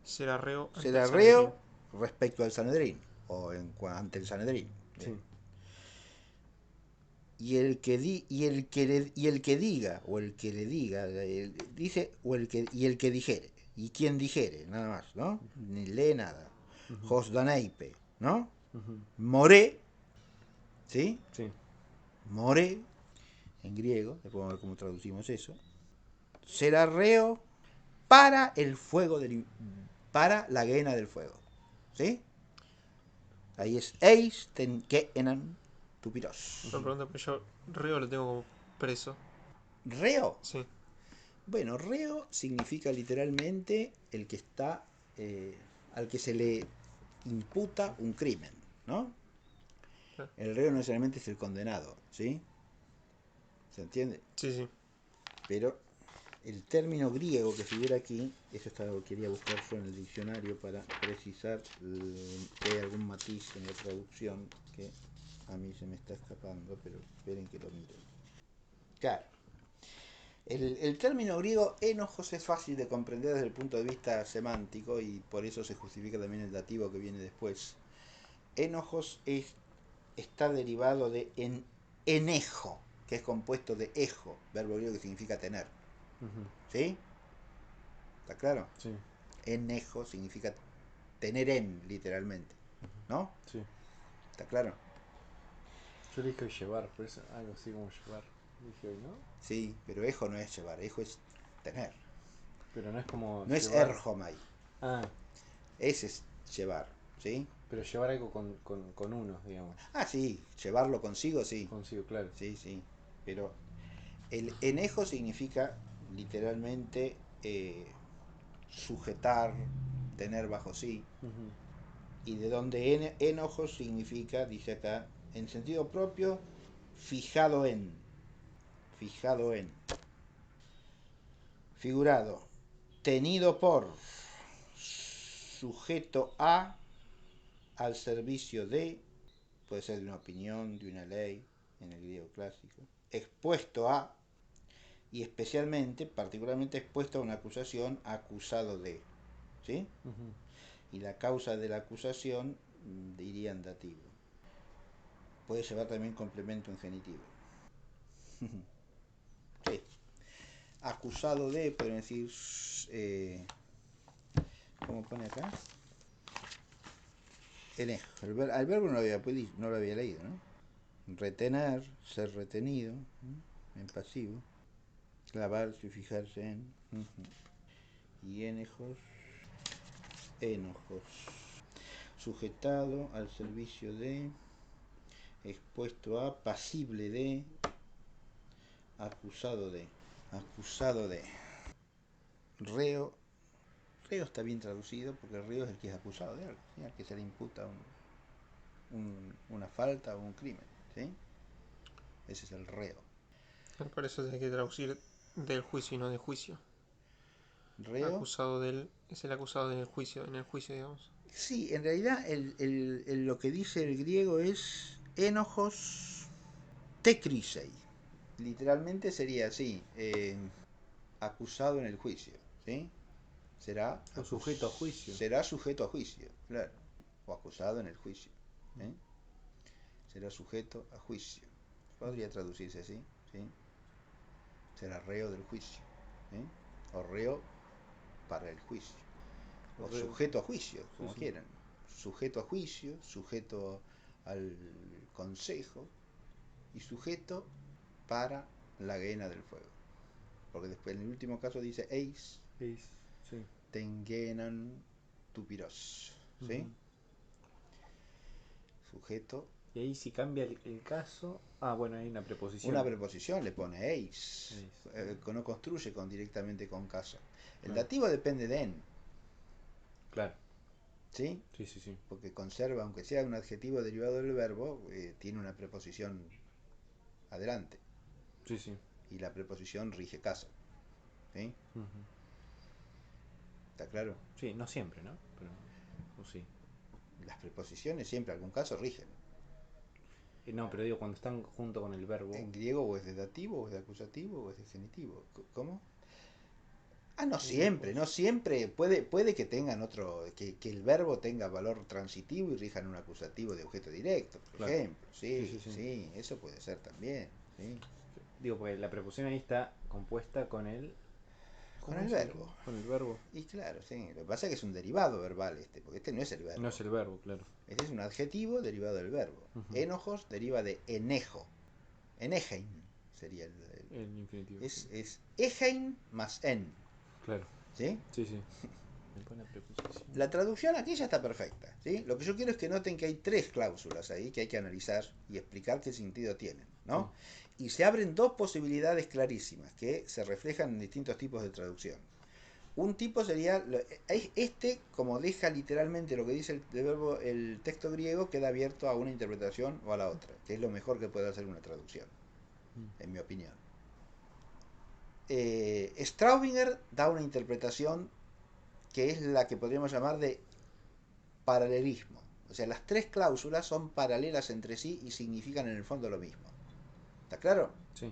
será reo ante el será Sanedrín. reo respecto al Sanedrín, o ante el Sanedrín. Bien. Sí. Y el que diga, o el que le diga, dice, y el que dijere, y quien dijere, nada más, ¿no? Ni lee nada. Ujú, Josdaneipe, ¿no? ujú. More, ¿sí? Sí. More, en griego, después vamos a ver cómo traducimos eso. Será reo para el fuego para la guena del fuego, ¿sí? Ahí es eis ten que enan tupiros. Me pregunto, pero yo reo lo tengo como preso. Reo. Sí. Bueno, reo significa literalmente el que está, al que se le imputa un crimen, ¿no? Claro. El reo no necesariamente es el condenado, ¿sí? ¿Se entiende? Sí, sí. Pero el término griego que figura aquí, eso quería buscar yo en el diccionario para precisar que hay algún matiz en la traducción que a mí se me está escapando, pero esperen que lo miren. Claro, el término griego enojos es fácil de comprender desde el punto de vista semántico y por eso se justifica también el dativo que viene después. Enojos está derivado de enejo, que es compuesto de ejo, verbo griego que significa tener. Ujú. ¿Sí? ¿Está claro? Sí. Enejo significa tener en, literalmente. ¿No? Sí. ¿Está claro? Yo le dije llevar, por eso algo así como llevar. Dije hoy, ¿no? Sí, pero ejo no es llevar, ejo es tener. Pero no es como No es llevar. erjomai, Ah, ese es llevar. ¿Sí? pero llevar algo con uno, digamos. Ah, sí, llevarlo consigo, sí. Consigo, claro. Sí. Pero el enejo significa literalmente sujetar, tener bajo sí. Ujú, Y de donde enojo significa, dice acá, en sentido propio, fijado en. Fijado en. Figurado. Tenido por. Sujeto a. Al servicio de. Puede ser de una opinión, de una ley, en el griego clásico. Expuesto a. Y especialmente, particularmente expuesto a una acusación, acusado de. ¿Sí? ujú. Y la causa de la acusación diría en dativo. Puede llevar también complemento en genitivo. Sí. Acusado de, pueden decir, ¿cómo pone acá? Enejo. Al verbo no lo había leído, ¿no? Retener, ser retenido, ¿no? En pasivo. Clavarse, fijarse en. Y enejos, enojos. Sujetado al servicio de, expuesto a, pasible de, acusado de. Acusado de. Reo. Reo está bien traducido porque reo es el que es acusado de algo, ¿sí? Al que se le imputa una falta o un crimen, ¿sí? Ese es el reo. Por eso hay que traducir del juicio y no de juicio. Reo. Acusado del es el acusado en el juicio, digamos. Sí, en realidad lo que dice el griego es enojos tekrisei. Literalmente sería así, acusado en el juicio, ¿sí? Será O sujeto a juicio. Será sujeto a juicio, claro. O acusado en el juicio, ¿eh? Será sujeto a juicio. Podría traducirse así, ¿sí? Será reo del juicio, ¿eh? O reo para el juicio. O sujeto a juicio, como sí. quieran. Sujeto a juicio, sujeto al consejo y sujeto para la guena del fuego. Porque después en el último caso dice eis Sí. tengenan tupiros, ¿sí? Sujeto. Y ahí si cambia el caso. Bueno, hay una preposición. Una preposición le pone eis. No construye directamente con caso. El dativo depende de en. Claro. ¿Sí? Sí. Porque conserva, aunque sea un adjetivo derivado del verbo, tiene una preposición adelante. Sí. Y la preposición rige caso. ¿Sí? ¿Está claro? Sí, no siempre, ¿no? Pero sí. Las preposiciones siempre algún caso rigen. No, pero digo, cuando están junto con el verbo. En griego o es de dativo, o es de acusativo, o es de genitivo. ¿Cómo? No siempre, no siempre. Puede que tengan otro, que el verbo tenga valor transitivo y rijan un acusativo de objeto directo, por ejemplo. Sí, eso puede ser también. ¿Sí? Digo, porque la preposición ahí está compuesta con el. Con el verbo. Con el verbo. Y claro, sí. Lo que pasa es que es un derivado verbal porque este no es el verbo. No es el verbo, claro. Este es un adjetivo derivado del verbo. Enojos deriva de enejo. Enegein sería el infinitivo. Es egein más en. Claro. ¿Sí? Sí. La traducción aquí ya está perfecta, ¿sí? Lo que yo quiero es que noten que hay 3 cláusulas ahí que hay que analizar y explicar qué sentido tienen, ¿no? Sí. Y se abren 2 posibilidades clarísimas que se reflejan en distintos tipos de traducción. Un tipo sería, como deja literalmente lo que dice el verbo, el texto griego, queda abierto a una interpretación o a la otra, que es lo mejor que puede hacer una traducción, en mi opinión. Straubinger da una interpretación que es la que podríamos llamar de paralelismo. O sea, las 3 cláusulas son paralelas entre sí y significan en el fondo lo mismo. ¿Está claro? Sí.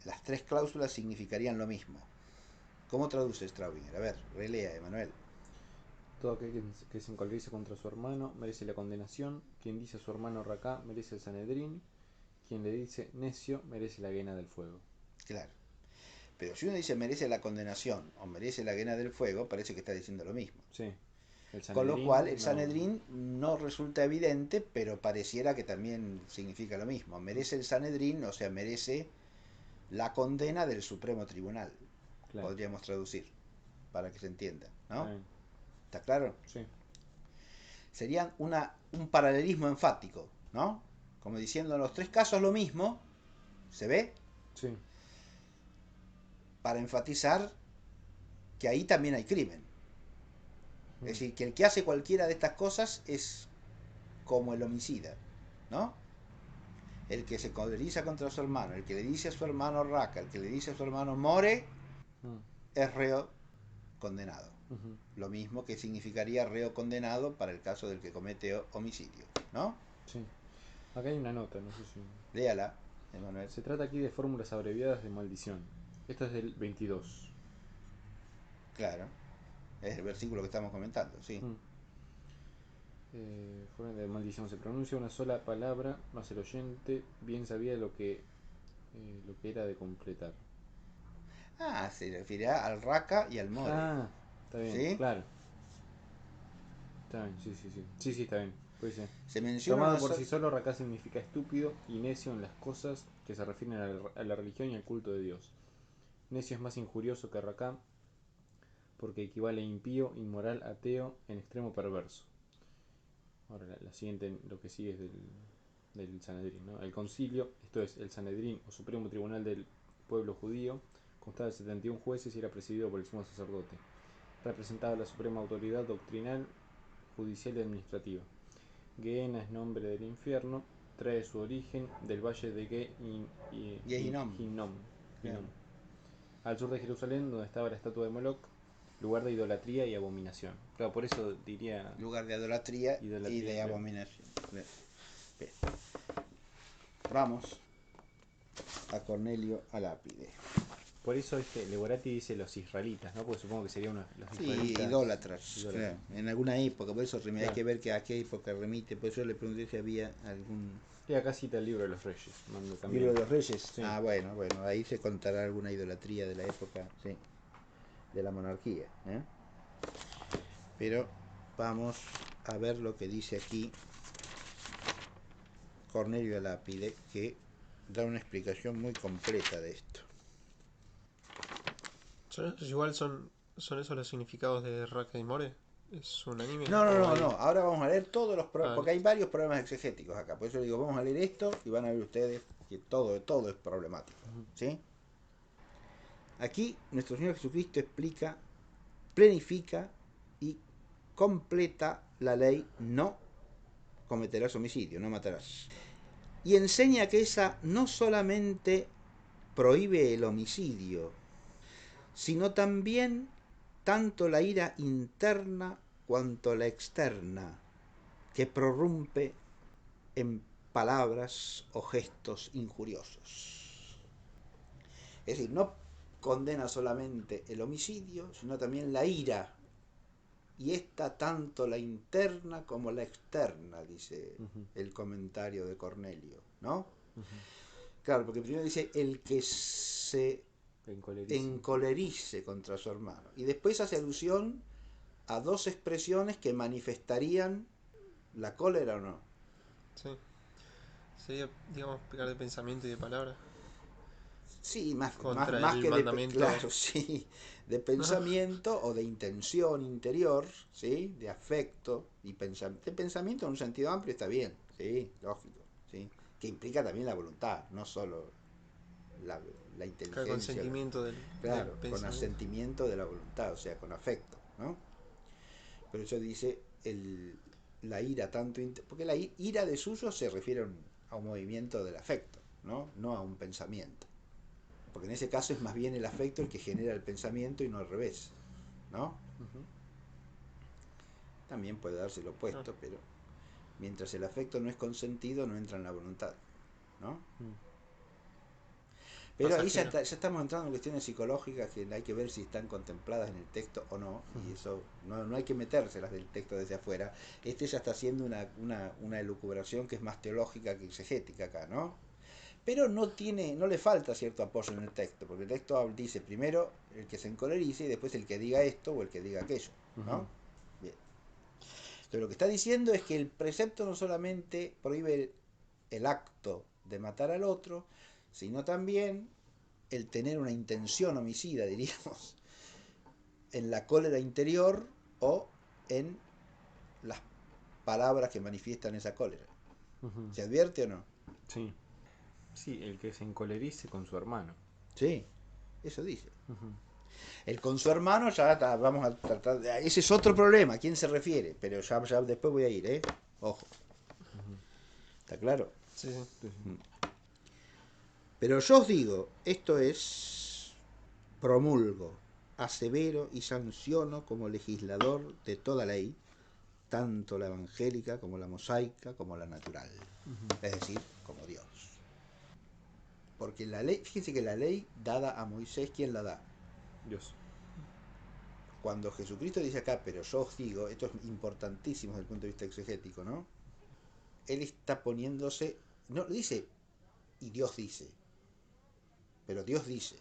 Las 3 cláusulas significarían lo mismo. ¿Cómo traduce Straubinger? A ver, relea, Emanuel. Todo aquel que se encoleriza contra su hermano merece la condenación. Quien dice a su hermano Racá merece el Sanedrín. Quien le dice necio merece la guena del fuego. Claro. Pero si uno dice merece la condenación o merece la guena del fuego, parece que está diciendo lo mismo. Sí. Con lo cual el Sanedrín no resulta evidente, pero pareciera que también significa lo mismo. Merece el Sanedrín, o sea, merece la condena del Supremo Tribunal. Claro. Podríamos traducir, para que se entienda, ¿no? ¿Está claro? Sí. Serían un paralelismo enfático, ¿no? Como diciendo en los 3 casos lo mismo, ¿se ve? Sí. Para enfatizar que ahí también hay crimen. Es decir, que el que hace cualquiera de estas cosas es como el homicida, ¿no? El que se coleriza contra su hermano, el que le dice a su hermano Raca, el que le dice a su hermano More, es reo condenado. Lo mismo que significaría reo condenado para el caso del que comete homicidio, ¿no? Sí. Acá hay una nota, no sé si. Léala, Emanuel. Se trata aquí de fórmulas abreviadas de maldición. Esta es del 22. Claro. Es el versículo que estamos comentando, sí. Fórmula de maldición. Se pronuncia una sola palabra, mas el oyente bien sabía lo que era de completar. Se refiere al Raca y al More. Está bien, ¿sí? Claro. Está bien, sí, está bien. Pues sí. Se menciona Tomado una por sola- sí solo, Raká significa estúpido y necio en las cosas que se refieren a la religión y al culto de Dios. Necio es más injurioso que Raká porque equivale a impío, inmoral, ateo, en extremo perverso. Ahora la siguiente, lo que sigue es del Sanedrín, ¿no? El concilio, esto es el Sanedrín o Supremo Tribunal del pueblo judío, constaba de 71 jueces y era presidido por el sumo sacerdote. Representaba la suprema autoridad doctrinal, judicial y administrativa. Gehenna es nombre del infierno, trae su origen del valle de Gehinnom. Hinnom, Claro. al sur de Jerusalén, donde estaba la estatua de Moloch, lugar de idolatría y abominación. Claro, por eso diría Lugar de idolatría y idolatría, de claro. abominación. Bien. Vamos a Cornelio a Lápide. Por eso Leborati dice los israelitas, ¿no? Porque supongo que serían los Sí, israelitas. idólatras. Claro, en alguna época, por eso hay Claro. que ver que a qué época remite. Por eso le pregunté si había algún Y acá cita el libro de los reyes. Mando también. libro de los reyes. Sí. Ah, bueno, ahí se contará alguna idolatría de la época, sí, de la monarquía. ¿Eh? Pero vamos a ver lo que dice aquí Cornelio de Lápide, que da una explicación muy completa de esto. Igual son esos los significados de Raka y More. ¿Es un anime? No, ahora vamos a leer todos los problemas, Ah, porque hay varios problemas exegéticos acá, por eso digo, vamos a leer esto y van a ver ustedes que todo es problemático, ¿sí? Aquí nuestro Señor Jesucristo explica, planifica y completa la ley: no cometerás homicidio, no matarás. Y enseña que esa no solamente prohíbe el homicidio, sino también tanto la ira interna cuanto la externa, que prorrumpe en palabras o gestos injuriosos. Es decir, no condena solamente el homicidio, sino también la ira. Y esta tanto la interna como la externa, dice el comentario de Cornelio, ¿no? Claro, porque primero dice el que se encolerice contra su hermano. Y después hace alusión a dos expresiones que manifestarían la cólera o no. sí. Sería, digamos, pecar de pensamiento y de palabra. Sí, más Contra el que mandamiento. claro, sí, de pensamiento o de intención interior, ¿sí? De afecto y pensamiento. De pensamiento en un sentido amplio está bien, sí, lógico, ¿sí? Que implica también la voluntad, no solo la inteligencia. Con sentimiento del Claro, con pensamiento. asentimiento de la voluntad, o sea, con afecto, ¿no? Pero eso dice la ira tanto, porque la ira de suyo se refiere a un movimiento del afecto, ¿no? No a un pensamiento. Porque en ese caso es más bien el afecto el que genera el pensamiento y no al revés, ¿no? También puede darse lo opuesto, pero mientras el afecto no es consentido, no entra en la voluntad, ¿no? Pero ahí ya estamos entrando en cuestiones psicológicas que hay que ver si están contempladas en el texto o no, y eso no hay que metérselas del texto desde afuera. Este ya está haciendo una elucubración que es más teológica que exegética acá, ¿no? Pero no le falta cierto apoyo en el texto, porque el texto dice primero el que se encolerice y después el que diga esto o el que diga aquello, ¿no? Bien. Entonces lo que está diciendo es que el precepto no solamente prohíbe el acto de matar al otro, sino también el tener una intención homicida, diríamos, en la cólera interior o en las palabras que manifiestan esa cólera. ¿Se advierte o no? Sí. Sí, el que se encolerice con su hermano. Sí, eso dice. El con su hermano ya vamos a tratar ese es otro problema, ¿a quién se refiere? Pero ya después voy a ir, ¿eh? Ojo. ¿Está claro? Sí. Pero yo os digo, esto es: promulgo, asevero y sanciono como legislador de toda ley, tanto la evangélica como la mosaica como la natural, es decir, como Dios. Porque la ley, fíjense que la ley dada a Moisés, ¿quién la da? Dios. Cuando Jesucristo dice acá, pero yo os digo, esto es importantísimo desde el punto de vista exegético, ¿no? Él está poniéndose, no dice, y Dios dice, pero Dios dice,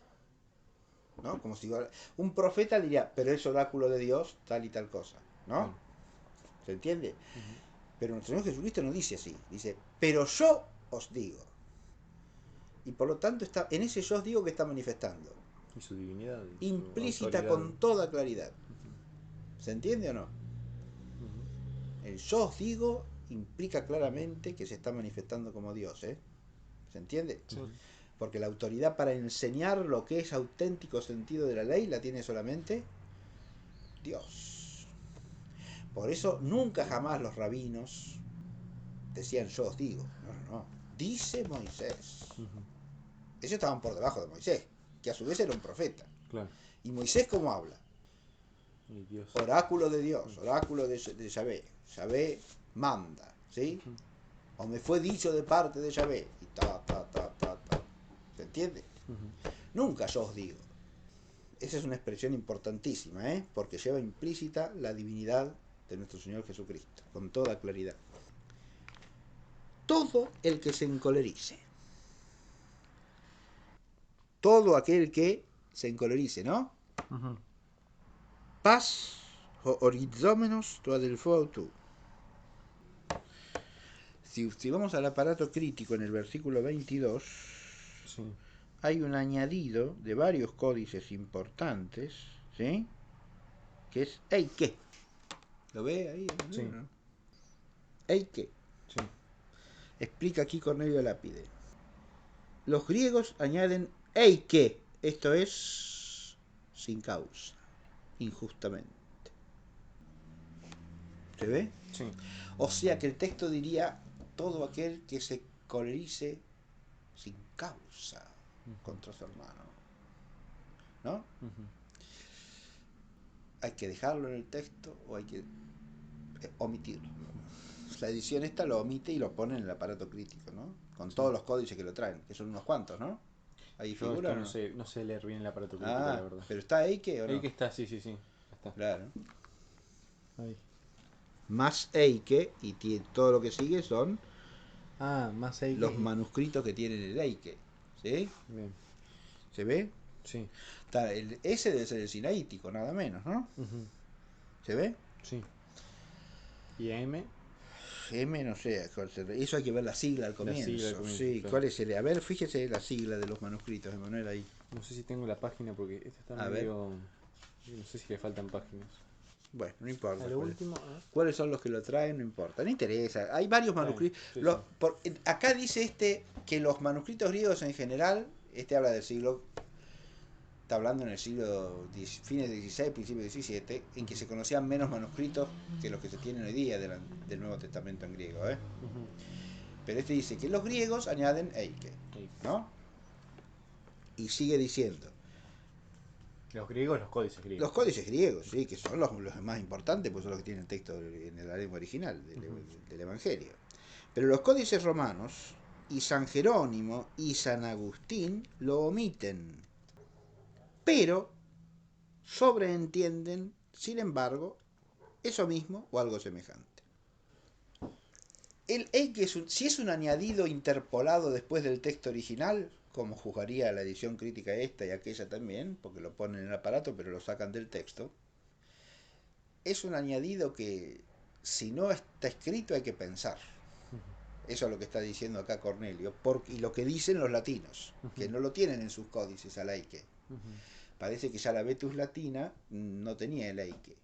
¿no? Como si un profeta diría, pero es oráculo de Dios, tal y tal cosa, ¿no? ¿Se entiende? Pero nuestro Señor Jesucristo no dice así, dice, pero yo os digo. Y por lo tanto está en ese yo os digo que está manifestando, Y su divinidad. Y implícita su con autoridad. toda claridad. ¿Se entiende o no? Ujú. El yo os digo implica claramente que se está manifestando como Dios, ¿eh? ¿Se entiende? Sí. Porque la autoridad para enseñar lo que es auténtico sentido de la ley la tiene solamente Dios. Por eso nunca jamás los rabinos decían yo os digo. No, no, no. Dice Moisés. Ujú. Ellos estaban por debajo de Moisés, que a su vez era un profeta. Claro. ¿Y Moisés cómo habla? Y Dios. Oráculo de Dios, oráculo de Yahvé. Yahvé manda, ¿sí? Ujú. O me fue dicho de parte de Yahvé. Y ta. ¿Se entiende? Ujú. Nunca yo os digo. Esa es una expresión importantísima, ¿eh? Porque lleva implícita la divinidad de nuestro Señor Jesucristo, con toda claridad. Todo el que se encolerice. Todo aquel que se encolerice, ¿no? Ujú. Paz o orizómenos tu adelfo autu. Si vamos al aparato crítico en el versículo 22, Sí. hay un añadido de varios códices importantes, ¿sí? Que es Eike. ¿Lo ve ahí? Sí. ¿No? Eike. Sí. Explica aquí Cornelio Lápide. Los griegos añaden Eike, esto es sin causa, injustamente. ¿Se ve? Sí. O sea que el texto diría todo aquel que se colerice sin causa contra su hermano. ¿No? Ujú. Hay que dejarlo en el texto o hay que omitirlo. La edición esta lo omite y lo pone en el aparato crítico, ¿no? Con Sí. todos los códices que lo traen, que son unos cuantos, ¿no? Ahí Yo figura, esto ¿no? no sé leer bien el aparato crítico, la Ah, verdad. pero está Eike o Ahí no? que está, sí. Está. Claro. Ahí. Más Eike y todo lo que sigue son Ah, más ahí los que. manuscritos que tienen el Eike. ¿Sí? Bien. ¿Se ve? Sí. Ese debe ser el sinaítico, nada menos, ¿no? Ujú. ¿Se ve? Sí. ¿Y M? M, no sé, eso hay que ver la sigla al La sigla al comienzo. comienzo, Sí, claro. ¿cuál es el? A ver, fíjese la sigla de los manuscritos de Manuel ahí. No sé si tengo la página porque esta está A ver. medio. No sé si le faltan páginas. Bueno, no importa. A lo último, ¿Cuáles son los que lo traen? No importa, no interesa. Hay varios Está bien, manuscritos. sí. Acá dice que los manuscritos griegos en general, habla del siglo, está hablando en el siglo fines del XVI, principios del XVII, en que se conocían menos manuscritos que los que se tienen hoy día del Nuevo Testamento en griego, ¿eh? Ujú. Pero dice que los griegos añaden Eike, Ahí. ¿no? Y sigue diciendo, Los griegos, los códices griegos. los códices griegos, sí, que son los más importantes, pues son los que tienen el texto en la lengua original del Evangelio. Pero los códices romanos y San Jerónimo y San Agustín lo omiten, pero sobreentienden, sin embargo, eso mismo o algo semejante. El Eike si es un añadido interpolado después del texto original, como juzgaría la edición crítica esta y aquella también, porque lo ponen en el aparato pero lo sacan del texto, es un añadido que si no está escrito hay que pensar. Eso es lo que está diciendo acá Cornelio, y lo que dicen los latinos, que no lo tienen en sus códices al Eike. Parece que ya la Vetus Latina no tenía el Eike,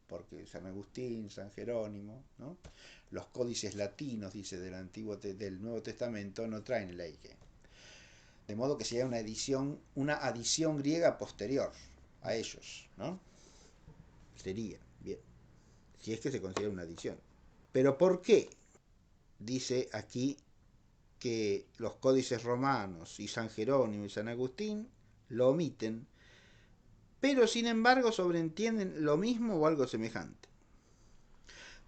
porque San Agustín, San Jerónimo, ¿no? Los códices latinos, dice, del Nuevo Testamento no traen el Eike. De modo que sería una adición griega posterior a ellos, ¿no? Sería, bien, si es que se considera una adición. Pero ¿por qué dice aquí que los códices romanos y San Jerónimo y San Agustín lo omiten, pero sin embargo sobreentienden lo mismo o algo semejante?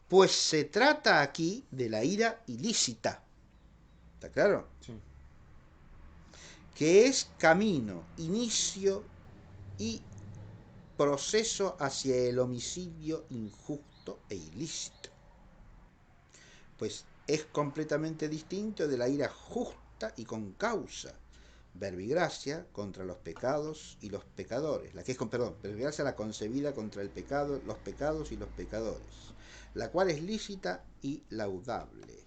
Pues se trata aquí de la ira ilícita, ¿está claro? Sí. Que es camino, inicio y proceso hacia el homicidio injusto e ilícito. Pues es completamente distinto de la ira justa y con causa, verbigracia contra los pecados y los pecadores, la que es verbigracia la concebida contra el pecado, los pecados y los pecadores, la cual es lícita y laudable.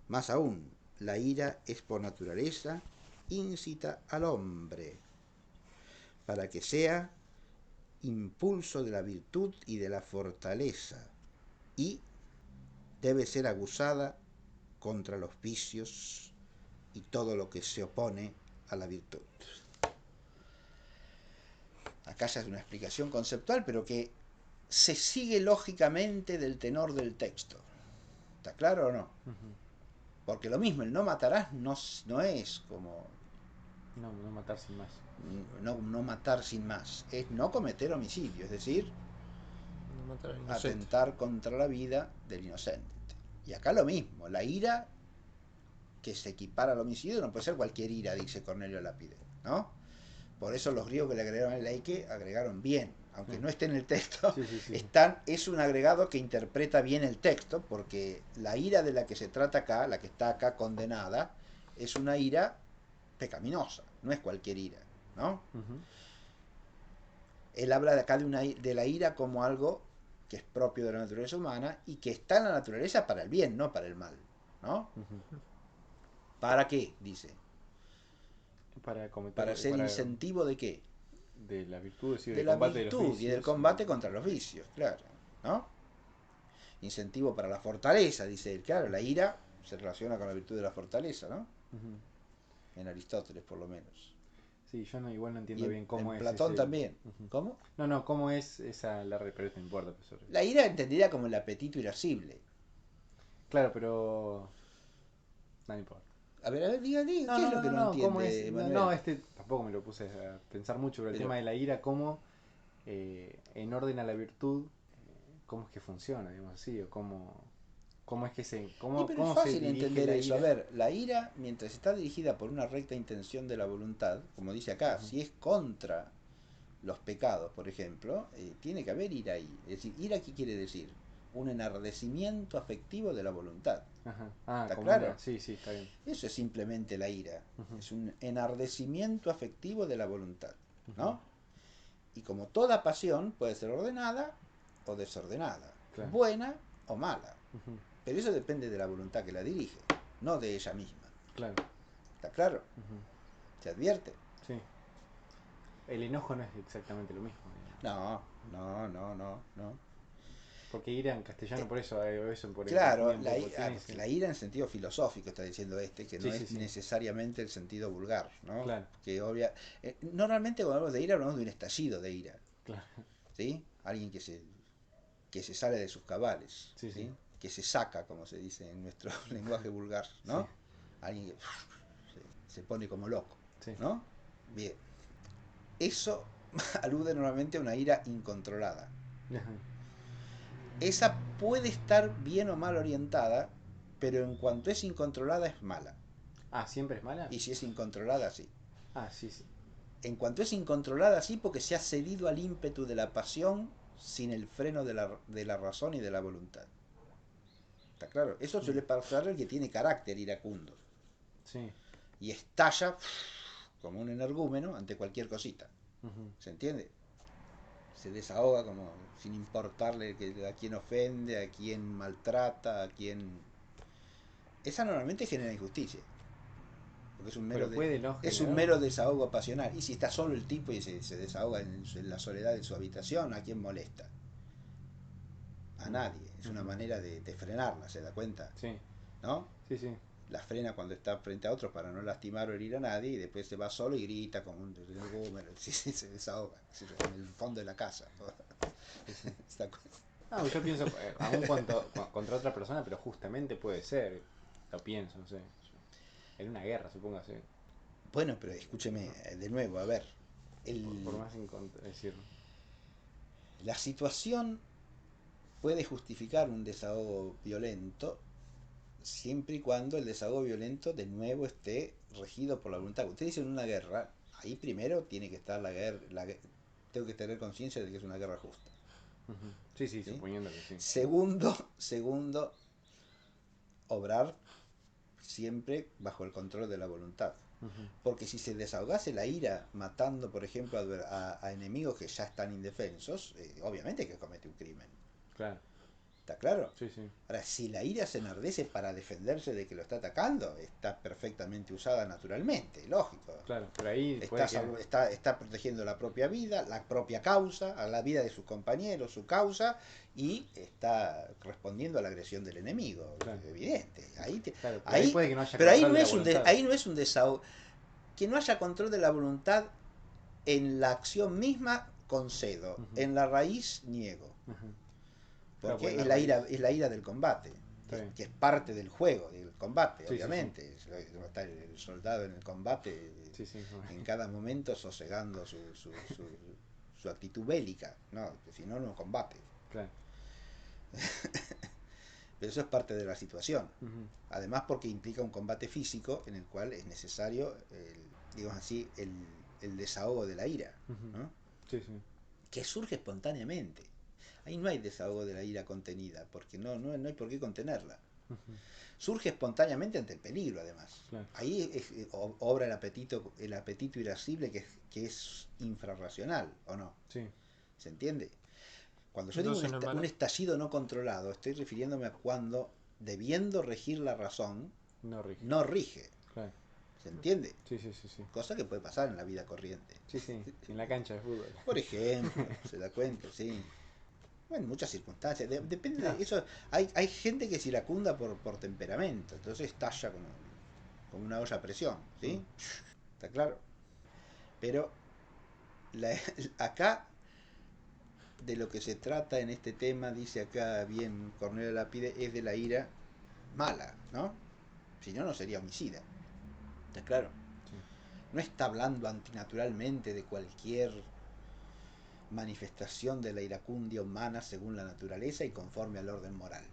Más aún, la ira es por naturaleza incita al hombre, para que sea impulso de la virtud y de la fortaleza, y debe ser aguzada contra los vicios y todo lo que se opone a la virtud. Acá ya es una explicación conceptual, pero que se sigue lógicamente del tenor del texto. ¿Está claro o no? Porque lo mismo, el no matarás no es como No matar sin más. no matar sin más, es no cometer homicidio, es decir, No matar al inocente. atentar contra la vida del inocente. Y acá lo mismo, la ira que se equipara al homicidio no puede ser cualquier ira, dice Cornelio Lápide, ¿no? Por eso los griegos que le agregaron el eike agregaron bien, aunque no esté en el texto, es un agregado que interpreta bien el texto, porque la ira de la que se trata acá, la que está acá condenada, es una ira pecaminosa, no es cualquier ira, ¿no? Él habla de acá de la ira como algo que es propio de la naturaleza humana y que está en la naturaleza para el bien, no para el mal, ¿no? ¿Para qué? Dice. Para ser incentivo de qué? De las virtudes y de del la combate virtud de los vicios. Y del combate contra los vicios, claro, ¿no? Incentivo para la fortaleza, dice él. Claro, la ira se relaciona con la virtud de la fortaleza, ¿no? En Aristóteles, por lo menos. Sí, yo igual no entiendo bien cómo en es. Platón también. ¿Cómo? No, cómo es esa pero no importa, profesor. La ira entendida como el apetito irascible. Claro, pero no importa. A ver, diga, ¿qué es lo que no entiende, ¿cómo es? Manuel? Tampoco me lo puse a pensar mucho, pero el tema de la ira, cómo en orden a la virtud, cómo es que funciona, digamos así, o cómo es que pero es fácil entender eso. A ver, la ira, mientras está dirigida por una recta intención de la voluntad, como dice acá, si es contra los pecados, por ejemplo, tiene que haber ira ahí. Es decir, ira, ¿qué quiere decir? Un enardecimiento afectivo de la voluntad. ¿Está claro? Sí, está bien. Eso es simplemente la ira. Es un enardecimiento afectivo de la voluntad, ¿no? Y como toda pasión puede ser ordenada o desordenada, claro. Buena o mala. Pero eso depende de la voluntad que la dirige, no de ella misma. Claro. ¿Está claro? ¿Se advierte? Sí. El enojo no es exactamente lo mismo. No. Porque ira en castellano, por eso por claro, la ira en sentido filosófico está diciendo que no es necesariamente el sentido vulgar, ¿no? Claro. Que normalmente cuando hablamos de ira hablamos de un estallido de ira. Claro. ¿Sí? Alguien que se sale de sus cabales, ¿sí? Que se saca, como se dice en nuestro lenguaje vulgar, ¿no? Sí. Alguien que se pone como loco, ¿no? Bien. Eso alude normalmente a una ira incontrolada. Esa puede estar bien o mal orientada, pero en cuanto es incontrolada es mala. ¿Siempre es mala? Y si es incontrolada, sí. Sí. En cuanto es incontrolada, sí, porque se ha cedido al ímpetu de la pasión sin el freno de la razón y de la voluntad. ¿Está claro? Eso suele pasar el que tiene carácter iracundo. Sí. Y estalla como un energúmeno ante cualquier cosita. ¿Se entiende? Se desahoga como sin importarle a quién ofende, a quién maltrata, a quién... Esa normalmente genera injusticia. Porque es un mero desahogo pasional. Y si está solo el tipo y se desahoga en la soledad de su habitación, ¿a quién molesta? A nadie. Es una manera de frenarla, ¿se da cuenta? Sí. ¿No? Sí. La frena cuando está frente a otros para no lastimar o herir a nadie, y después se va solo y grita como un se desahoga en el fondo de la casa. Yo pienso aún contra otra persona, pero justamente puede ser, lo pienso, no sé, en una guerra, supongo así. Bueno, pero escúcheme de nuevo, a ver, por más decirlo, la situación puede justificar un desahogo violento siempre y cuando el desahogo violento de nuevo esté regido por la voluntad. Usted dice en una guerra, ahí primero tiene que estar la guerra, tengo que tener conciencia de que es una guerra justa. Sí, suponiendo que sí. Segundo, obrar siempre bajo el control de la voluntad. Ujú. Porque si se desahogase la ira matando, por ejemplo, a enemigos que ya están indefensos, obviamente que comete un crimen. Claro, ¿Está claro? sí, sí, Ahora, si la ira se enardece para defenderse de que lo está atacando, está perfectamente usada naturalmente, lógico. claro, pero ahí Está, puede que... está protegiendo la propia vida, la propia causa, a la vida de sus compañeros, su causa, y está respondiendo a la agresión del enemigo. Claro, Evidente. claro, pero ahí Ahí, puede que no haya pero control de la voluntad. ahí no es un desahogo. Que no haya control de la voluntad en la acción misma, concedo. Ujú, En la raíz, niego. ujú. Claro, pues Porque la raíz... es la ira del combate, Está bien. que es parte del juego, del combate, Sí, sí, sí. obviamente. Está el soldado en el combate Sí, sí, en cada momento sosegando su actitud bélica, ¿no? Que si no, no combate. claro. Pero eso es parte de la situación. Ujú, Además porque implica un combate físico en el cual es necesario, digamos así, el desahogo de la ira, ujú. ¿no? Sí, sí. Que surge espontáneamente. Ahí no hay desahogo de la ira contenida, porque no hay por qué contenerla. Ujú, Surge espontáneamente ante el peligro, además. claro. Ahí obra el apetito irascible que es infrarracional, ¿o no? Sí. ¿Se entiende? Cuando yo digo Entonces no es un mala. estallido no controlado, estoy refiriéndome a cuando, debiendo regir la razón, No rige. no rige. Claro. ¿Se entiende? Sí, sí, sí, sí. Cosa que puede pasar en la vida corriente. Sí, sí. En la cancha de fútbol. Por ejemplo, se da cuenta, sí. Bueno, muchas circunstancias. Depende No. de eso. Hay gente que es iracunda por temperamento, entonces estalla como una olla a presión, Mm, ¿sí? Está claro. Pero la- acá de lo que se trata en este tema, dice acá bien Cornelio Lapide, es de la ira mala, ¿no? Si no, no sería homicida. ¿Está claro? sí. No está hablando antinaturalmente de cualquier manifestación de la iracundia humana según la naturaleza y conforme al orden moral.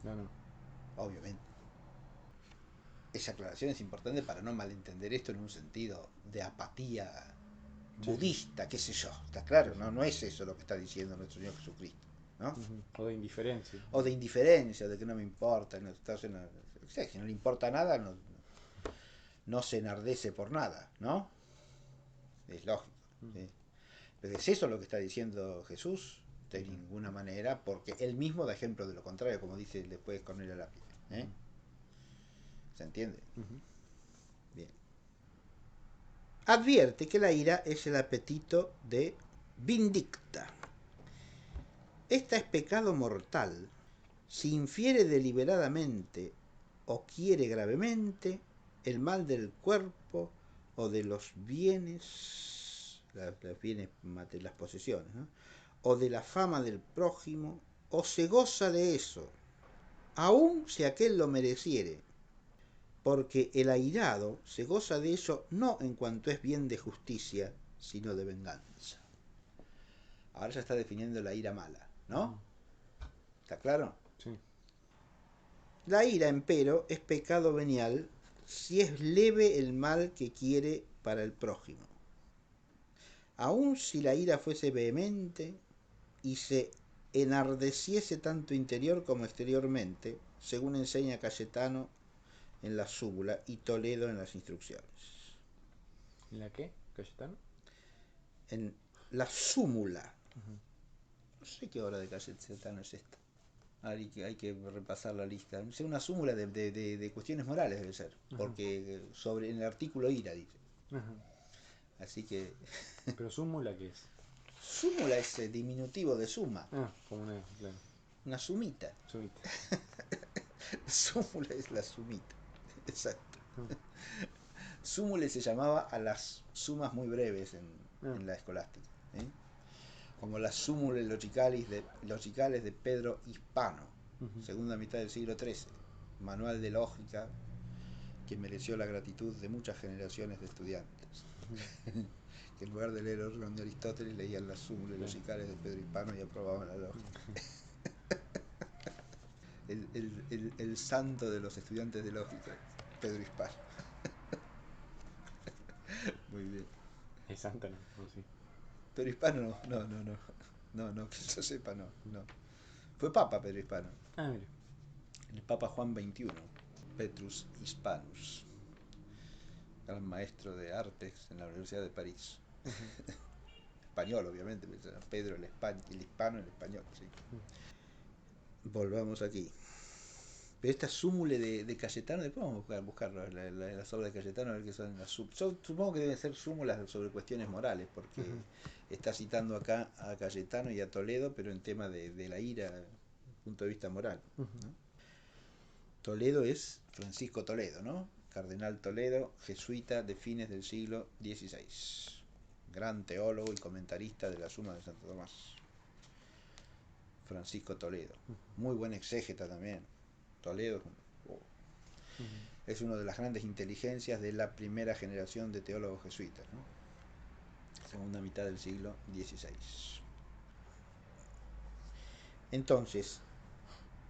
No, no. Obviamente. Esa aclaración es importante para no malentender esto en un sentido de apatía Sí, sí. budista, qué sé yo. ¿Está claro? Sí, sí. No es eso lo que está diciendo nuestro Señor Jesucristo, ¿no? Ujú. O de indiferencia. O de indiferencia, de que no me importa, si no le importa nada, no se enardece por nada, ¿no? Es lógico. Mm, ¿Sí? Pero es eso lo que está diciendo Jesús, de ujú, ninguna manera, porque él mismo da ejemplo de lo contrario, como dice después Cornelio Lápiz. ¿Eh? ujú, ¿Se entiende? ujú. Bien. Advierte que la ira es el apetito de vindicta. Esta es pecado mortal. Si infiere deliberadamente o quiere gravemente el mal del cuerpo o de los bienes, las posesiones, ¿no? O de la fama del prójimo, o se goza de eso, aun si aquel lo mereciere, porque el airado se goza de ello no en cuanto es bien de justicia, sino de venganza. Ahora ya está definiendo la ira mala, ¿no? Ujú. ¿Está claro? Sí. La ira, empero, es pecado venial si es leve el mal que quiere para el prójimo. Aun si la ira fuese vehemente y se enardeciese tanto interior como exteriormente, según enseña Cayetano en la súmula y Toledo en las instrucciones. ¿En la qué? ¿Cayetano? En la súmula, Ujú. no sé qué obra de Cayetano es esta. Hay que repasar la lista. Es una súmula de cuestiones morales debe ser, Ujú. porque sobre en el artículo ira dice. Ujú. Así que Pero súmula, ¿qué es? súmula es diminutivo de suma, Ah, como una, claro. una sumita. Sumita. Súmula es la sumita. Exacto. Mm. Súmula se llamaba a las sumas muy breves Ah, en la escolástica. ¿Eh? Como las súmulas logicales de Pedro Hispano, ujú. segunda mitad del siglo XIII, manual de lógica que mereció la gratitud de muchas generaciones de estudiantes, Ujú. que en lugar de leer Orlando de Aristóteles leían las súmulas Claro. logicales de Pedro Hispano y aprobaban la lógica. Mm. El santo de los estudiantes de lógica, Pedro Hispano. Muy bien. Es santa, ¿no? No, sí. Pedro Hispano no, que yo sepa, no. Fue papa Pedro Hispano, Ah, mira. el papa Juan XXI, Petrus Hispanus. gran maestro de artes en la Universidad de París. Español, obviamente, Pedro el hispano, el español, sí. Volvamos aquí. Pero esta súmule de Cayetano, después vamos a buscar las obras de Cayetano, a ver qué son las supongo que deben ser súmulas sobre cuestiones morales, porque está citando acá a Cayetano y a Toledo, pero en tema de la ira, desde el punto de vista moral, ¿no? Toledo es Francisco Toledo, ¿no? Cardenal Toledo, jesuita de fines del siglo XVI. Gran teólogo y comentarista de la Suma de Santo Tomás. Francisco Toledo. Muy buen exégeta también. Toledo es una de las grandes inteligencias de la primera generación de teólogos jesuitas, ¿no? Segunda mitad del siglo XVI. Entonces,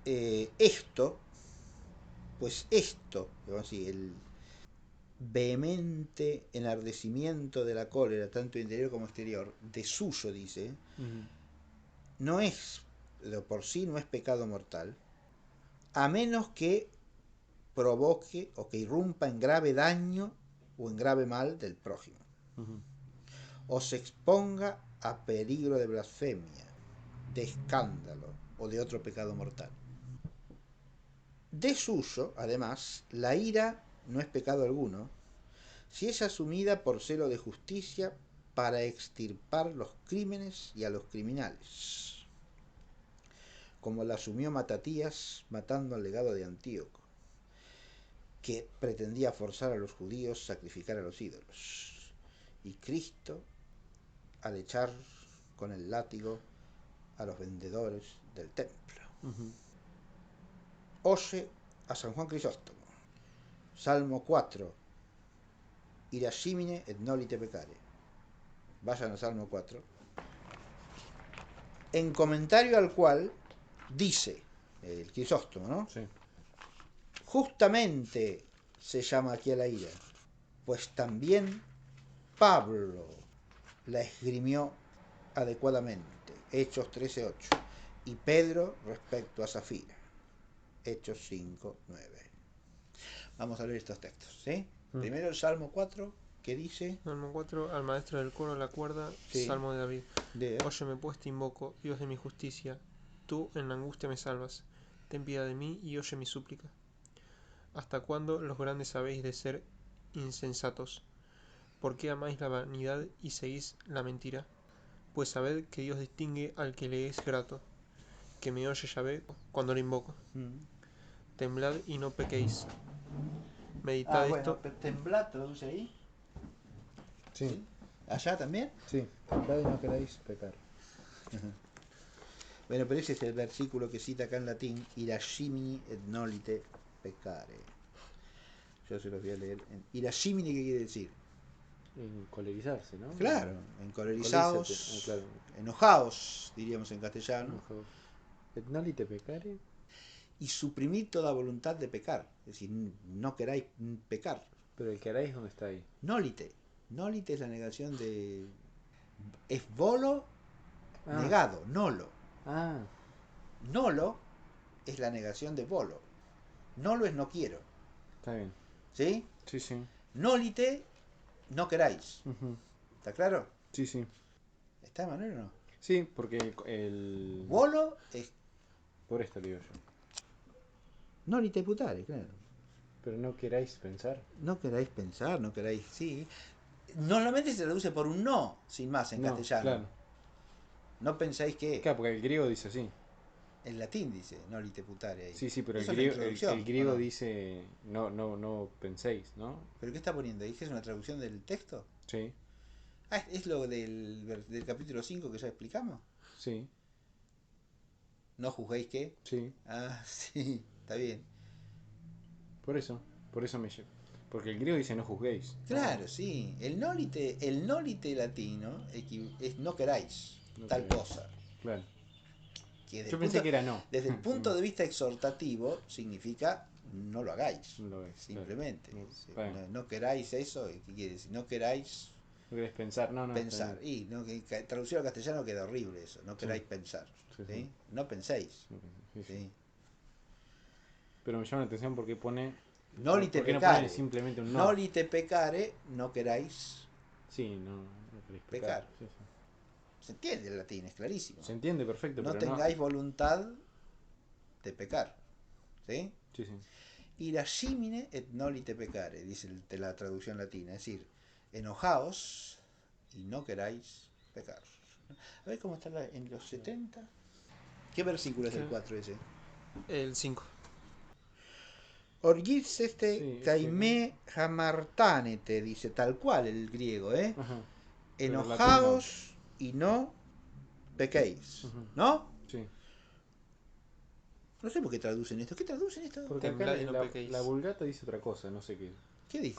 esto, digamos así, el vehemente enardecimiento de la cólera, tanto interior como exterior, de suyo, dice, no es, por sí no es pecado mortal, a menos que provoque o que irrumpa en grave daño o en grave mal del prójimo, o se exponga a peligro de blasfemia, de escándalo o de otro pecado mortal. De suyo, además, la ira no es pecado alguno si es asumida por celo de justicia para extirpar los crímenes y a los criminales, como la asumió Matatías matando al legado de Antíoco, que pretendía forzar a los judíos a sacrificar a los ídolos, y Cristo al echar con el látigo a los vendedores del templo. Oye a San Juan Crisóstomo, Salmo 4, Irascimine et nolite peccare. Vayan al Salmo 4, en comentario al cual dice el Crisóstomo, ¿no? Sí. Justamente se llama aquí a la ira, pues también Pablo la esgrimió adecuadamente, Hechos 13:8, y Pedro respecto a Zafira, Hechos 5:9. Vamos a leer estos textos, ¿sí? Primero el Salmo 4, que dice... Salmo 4, al maestro del coro la cuerda, Sí. Salmo de David. Óyeme pues, te invoco, Dios de mi justicia, tú en la angustia me salvas, ten piedad de mí y oye mi súplica. ¿Hasta cuándo los grandes habéis de ser insensatos? ¿Por qué amáis la vanidad y seguís la mentira? Pues sabed que Dios distingue al que le es grato, que me oye Yahvé cuando le invoco. Temblad y no pequéis. Meditad esto. Bueno, temblad, traduce ahí. Sí. ¿Sí? ¿Allá también? Sí. Temblad y no queráis pecar. Bueno, pero ese es el versículo que cita acá en latín, Irascimini et nolite peccare. Yo se los voy a leer. Irascimini, ¿qué quiere decir? Encolerizarse, ¿no? Claro, encolerizados, claro. enojados, diríamos en castellano, Enojados. Et nolite peccare. y suprimir toda voluntad de pecar, es decir, no queráis pecar. Pero el que haráis, ¿dónde está ahí? Nolite. Nolite es la negación de... Es volo negado, nolo. Nolo es la negación de volo. Nolo es no quiero. Está bien. ¿Sí? Sí, sí. Nolite, no queráis. ¿Está claro? Sí, sí. ¿Está, Manuel, o no? Sí, porque el... Volo es Por esto le digo yo. nolite putare, claro. Pero no queráis pensar. No queráis pensar, no queráis... Sí. Normalmente se traduce por un no, sin más, en castellano. Claro. No pensáis que... Claro, porque el griego dice así. En latín dice nolite putare ahí. Sí, sí, pero Eso el es la griego, introducción, el griego ¿o no? dice no penséis, ¿no? ¿Pero qué está poniendo ahí? ¿Es una traducción del texto? Sí, Ah, ¿es lo del capítulo 5 que ya explicamos? sí, ¿No juzguéis qué? sí. Ah, sí, está bien. Por eso me llevo. Porque el griego dice no juzguéis. Claro, sí. El nolite latino es no queráis No tal queráis. cosa. Claro. Que Yo pensé que era no. desde el punto de vista exhortativo significa no lo hagáis. No lo ves, Simplemente. claro. Sí, Bueno. no queráis eso. ¿Qué quiere decir? No queráis No querés pensar, no. pensar. Y no, traducido al castellano queda horrible eso. No queráis pensar. Sí, ¿sí? sí. No penséis. Sí, sí. ¿sí? Pero me llama la atención porque pone Nolite ¿Por qué no pecare. ponen simplemente un no? Nolite pecare, no queráis Sí, no queréis pecar. pecar. Sí, sí. Se entiende el latín, es clarísimo. Se entiende perfecto, No pero tengáis voluntad de pecar. ¿Sí? Sí, sí. Irascimine et nolite pecare, dice la traducción latina. Es decir, enojaos y no queráis pecar. A ver cómo está en los 70. ¿Qué versículo es el 4 ese? El 5. Orgis este Sí, caime hamartanete, dice tal cual el griego, ¿eh? Ajá. Pero el latín no. Enojaos y no pequéis. Ujú. ¿No? Sí. No sé por qué traducen esto. ¿Qué traducen esto? Porque Temblad y no pequéis. la Vulgata dice otra cosa, no sé qué. ¿Qué dice?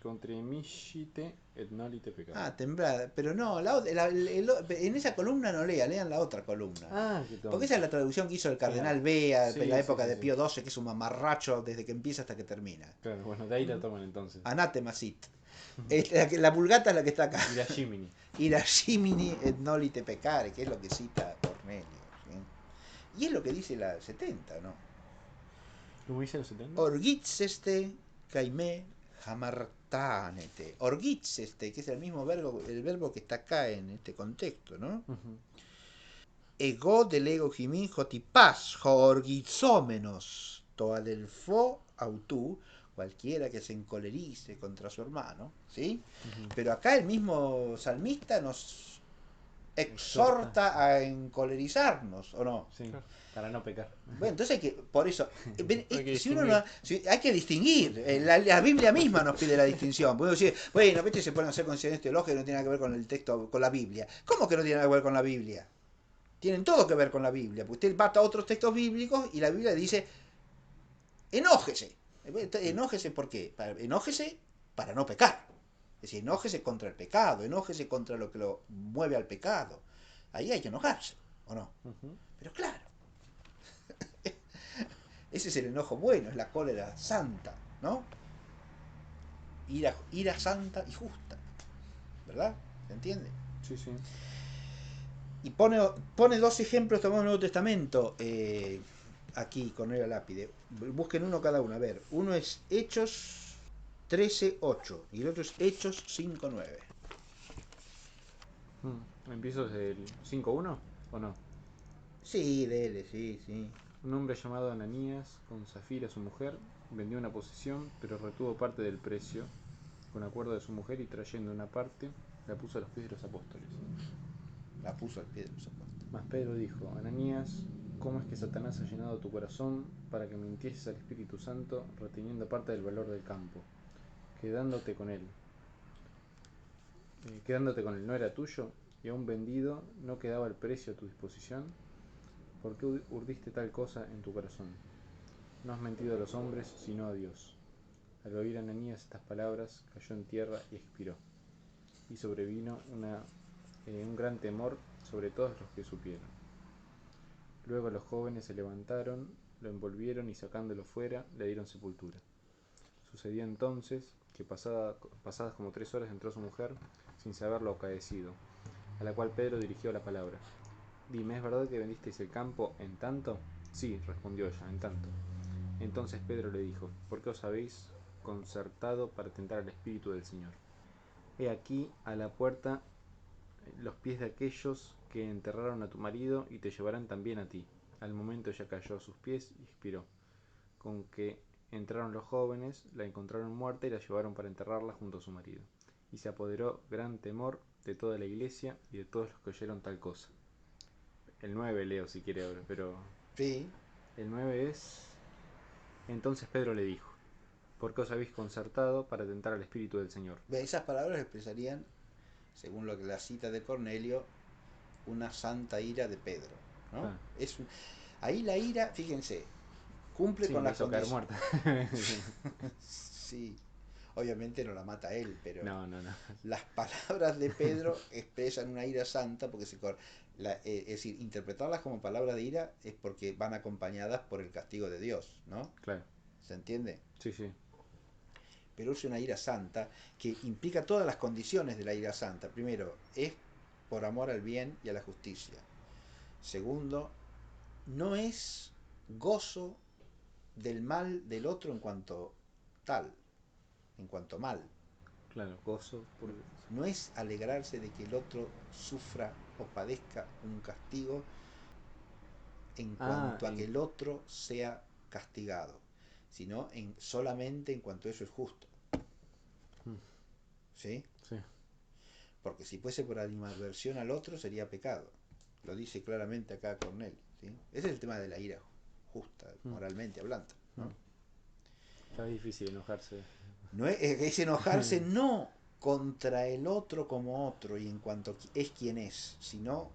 Contremishite et nolite pecare. Ah, temblada. Pero no, en esa columna no lean la otra columna. Qué tonto. Porque esa es la traducción que hizo el cardenal Claro. Bea Sí, en la sí, época sí, de sí. Pío XII, que es un mamarracho desde que empieza hasta que termina. Claro, bueno, de ahí la toman entonces. Anatema sit. La vulgata es la que está acá. Y la Jiminy. Irascimini et nolite pecare, que es lo que cita Cornelio. ¿Sí? Y es lo que dice la 70, ¿no? ¿Cómo dice los 70? Orgitzeste caime hamartanete. Orgitzeste, que es el verbo que está acá en este contexto, ¿no? Ujú. Ego del ego jimin jotipas, orgizómenos, toadelfo autú, cualquiera que se encolerice contra su hermano, ¿sí? Ujú. Pero acá el mismo salmista nos exhorta a encolerizarnos, ¿o no? Sí, Claro. para no pecar. Bueno, entonces por eso, Hay que si uno distinguir. hay que distinguir, la Biblia misma nos pide la distinción. Podemos decir, bueno, se pueden hacer consideraciones teológicas que no tienen nada que ver con el texto, con la Biblia. ¿Cómo que no tiene nada que ver con la Biblia? Tienen todo que ver con la Biblia, porque usted va a otros textos bíblicos y la Biblia dice, enójese. Enójese ¿por qué? Enójese para no pecar. Es decir, enójese contra el pecado, enójese contra lo que lo mueve al pecado. Ahí hay que enojarse, ¿o no? Ujú. Pero claro, ese es el enojo bueno, es la cólera santa, ¿no? Ira santa y justa, ¿verdad? ¿Se entiende? Sí, sí. Y pone dos ejemplos tomados del Nuevo Testamento aquí con la lápide. Busquen uno cada uno. A ver, uno es Hechos 13:8 y el otro es Hechos 5:9. ¿Empiezo desde el 5.1 o no? Sí, dele, sí, sí. Un hombre llamado Ananías, con Zafira su mujer, vendió una posesión, pero retuvo parte del precio, con acuerdo de su mujer, y trayendo una parte, la puso a los pies de los apóstoles. La puso al pie de los apóstoles. Mas Pedro dijo, Ananías, ¿cómo es que Satanás ha llenado tu corazón para que mintieses al Espíritu Santo, reteniendo parte del valor del campo, quedándote con él? Quedándote con él no era tuyo, y aún vendido no quedaba el precio a tu disposición. ¿Por qué urdiste tal cosa en tu corazón? No has mentido a los hombres, sino a Dios. Al oír Ananías estas palabras, cayó en tierra y expiró. Y sobrevino un gran temor sobre todos los que supieron. Luego los jóvenes se levantaron, lo envolvieron y sacándolo fuera, le dieron sepultura. Sucedió entonces que pasadas como 3 horas entró su mujer, sin saber lo acaecido, a la cual Pedro dirigió la palabra. Dime, ¿es verdad que vendisteis el campo en tanto? Sí, respondió ella, en tanto. Entonces Pedro le dijo, ¿por qué os habéis concertado para tentar al Espíritu del Señor? He aquí a la puerta los pies de aquellos que enterraron a tu marido y te llevarán también a ti. Al momento ella cayó a sus pies y expiró. Con que entraron los jóvenes, la encontraron muerta y la llevaron para enterrarla junto a su marido. Y se apoderó gran temor de toda la iglesia y de todos los que oyeron tal cosa. El 9 leo si quiere ahora, pero Sí. el 9 es... Entonces Pedro le dijo, ¿por qué os habéis concertado para tentar al Espíritu del Señor? Esas palabras expresarían, según lo que la cita de Cornelio, una santa ira de Pedro, ¿no? Ah, Ahí la ira, fíjense, cumple sí, con la las hizo caer condiciones. muerta. Sí, obviamente no la mata él, pero No, no, no. las palabras de Pedro expresan una ira santa porque es decir, interpretarlas como palabras de ira es porque van acompañadas por el castigo de Dios, ¿no? Claro, ¿Se entiende? sí, sí. Pero es una ira santa que implica todas las condiciones de la ira santa. Primero, es por amor al bien y a la justicia. Segundo, no es gozo del mal del otro en cuanto tal, en cuanto mal. Claro, gozo por... No es alegrarse de que el otro sufra o padezca un castigo en cuanto a que el otro sea castigado, sino solamente en cuanto eso es justo. ¿Sí? Sí. Porque si fuese por animadversión al otro sería pecado. Lo dice claramente acá Cornelio. ¿Sí? Ese es el tema de la ira justa, moralmente hablando, ¿no? Es difícil enojarse. No es enojarse no contra el otro como otro y en cuanto es quien es, sino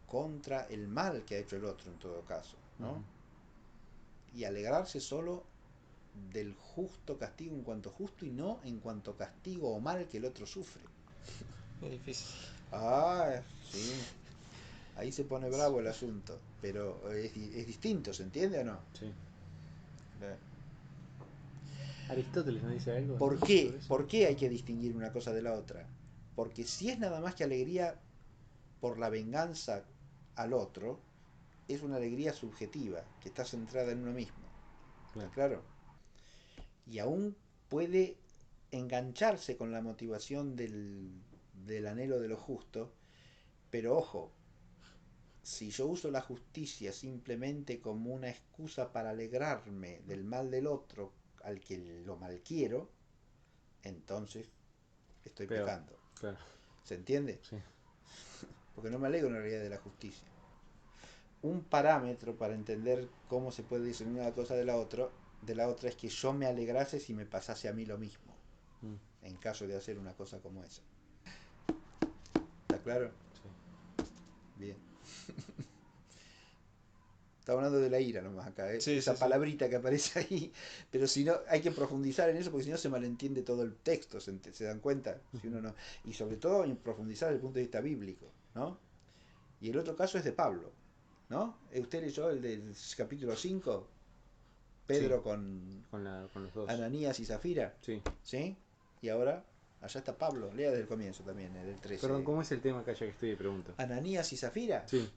contra el mal que ha hecho el otro en todo caso, ¿no? Y alegrarse solo del justo castigo en cuanto justo y no en cuanto castigo o mal que el otro sufre. Es difícil. Ah, sí. Ahí se pone bravo el asunto, pero es distinto, ¿se entiende o no? Sí. ¿Aristóteles nos dice algo ¿Por entonces qué? sobre eso? ¿Por qué hay que distinguir una cosa de la otra? Porque si es nada más que alegría por la venganza al otro, es una alegría subjetiva, que está centrada en uno mismo. ¿Está claro? Y aún puede engancharse con la motivación del anhelo de lo justo, pero ojo, si yo uso la justicia simplemente como una excusa para alegrarme del mal del otro al que lo malquiero, entonces estoy pecando. Claro. ¿Se entiende? Sí. Porque no me alegro en realidad de la justicia. Un parámetro para entender cómo se puede discernir una cosa de la otra es que yo me alegrase si me pasase a mí lo mismo, en caso de hacer una cosa como esa. ¿Está claro? Sí. Bien. Está hablando de la ira nomás acá, ¿eh? Sí, Esa sí, palabrita que aparece ahí, pero si no, hay que profundizar en eso porque si no se malentiende todo el texto, ¿se dan cuenta? Si uno no, y sobre todo en profundizar desde el punto de vista bíblico, ¿no? Y el otro caso es de Pablo, ¿no? ¿Usted leyó el del capítulo 5? Pedro Sí, con con los dos. Ananías y Zafira, Sí. ¿sí? Y ahora, allá está Pablo, lea desde el comienzo también, en el 13. Perdón, ¿cómo es el tema acá ya que estoy de pregunta? Ananías y Zafira. Sí.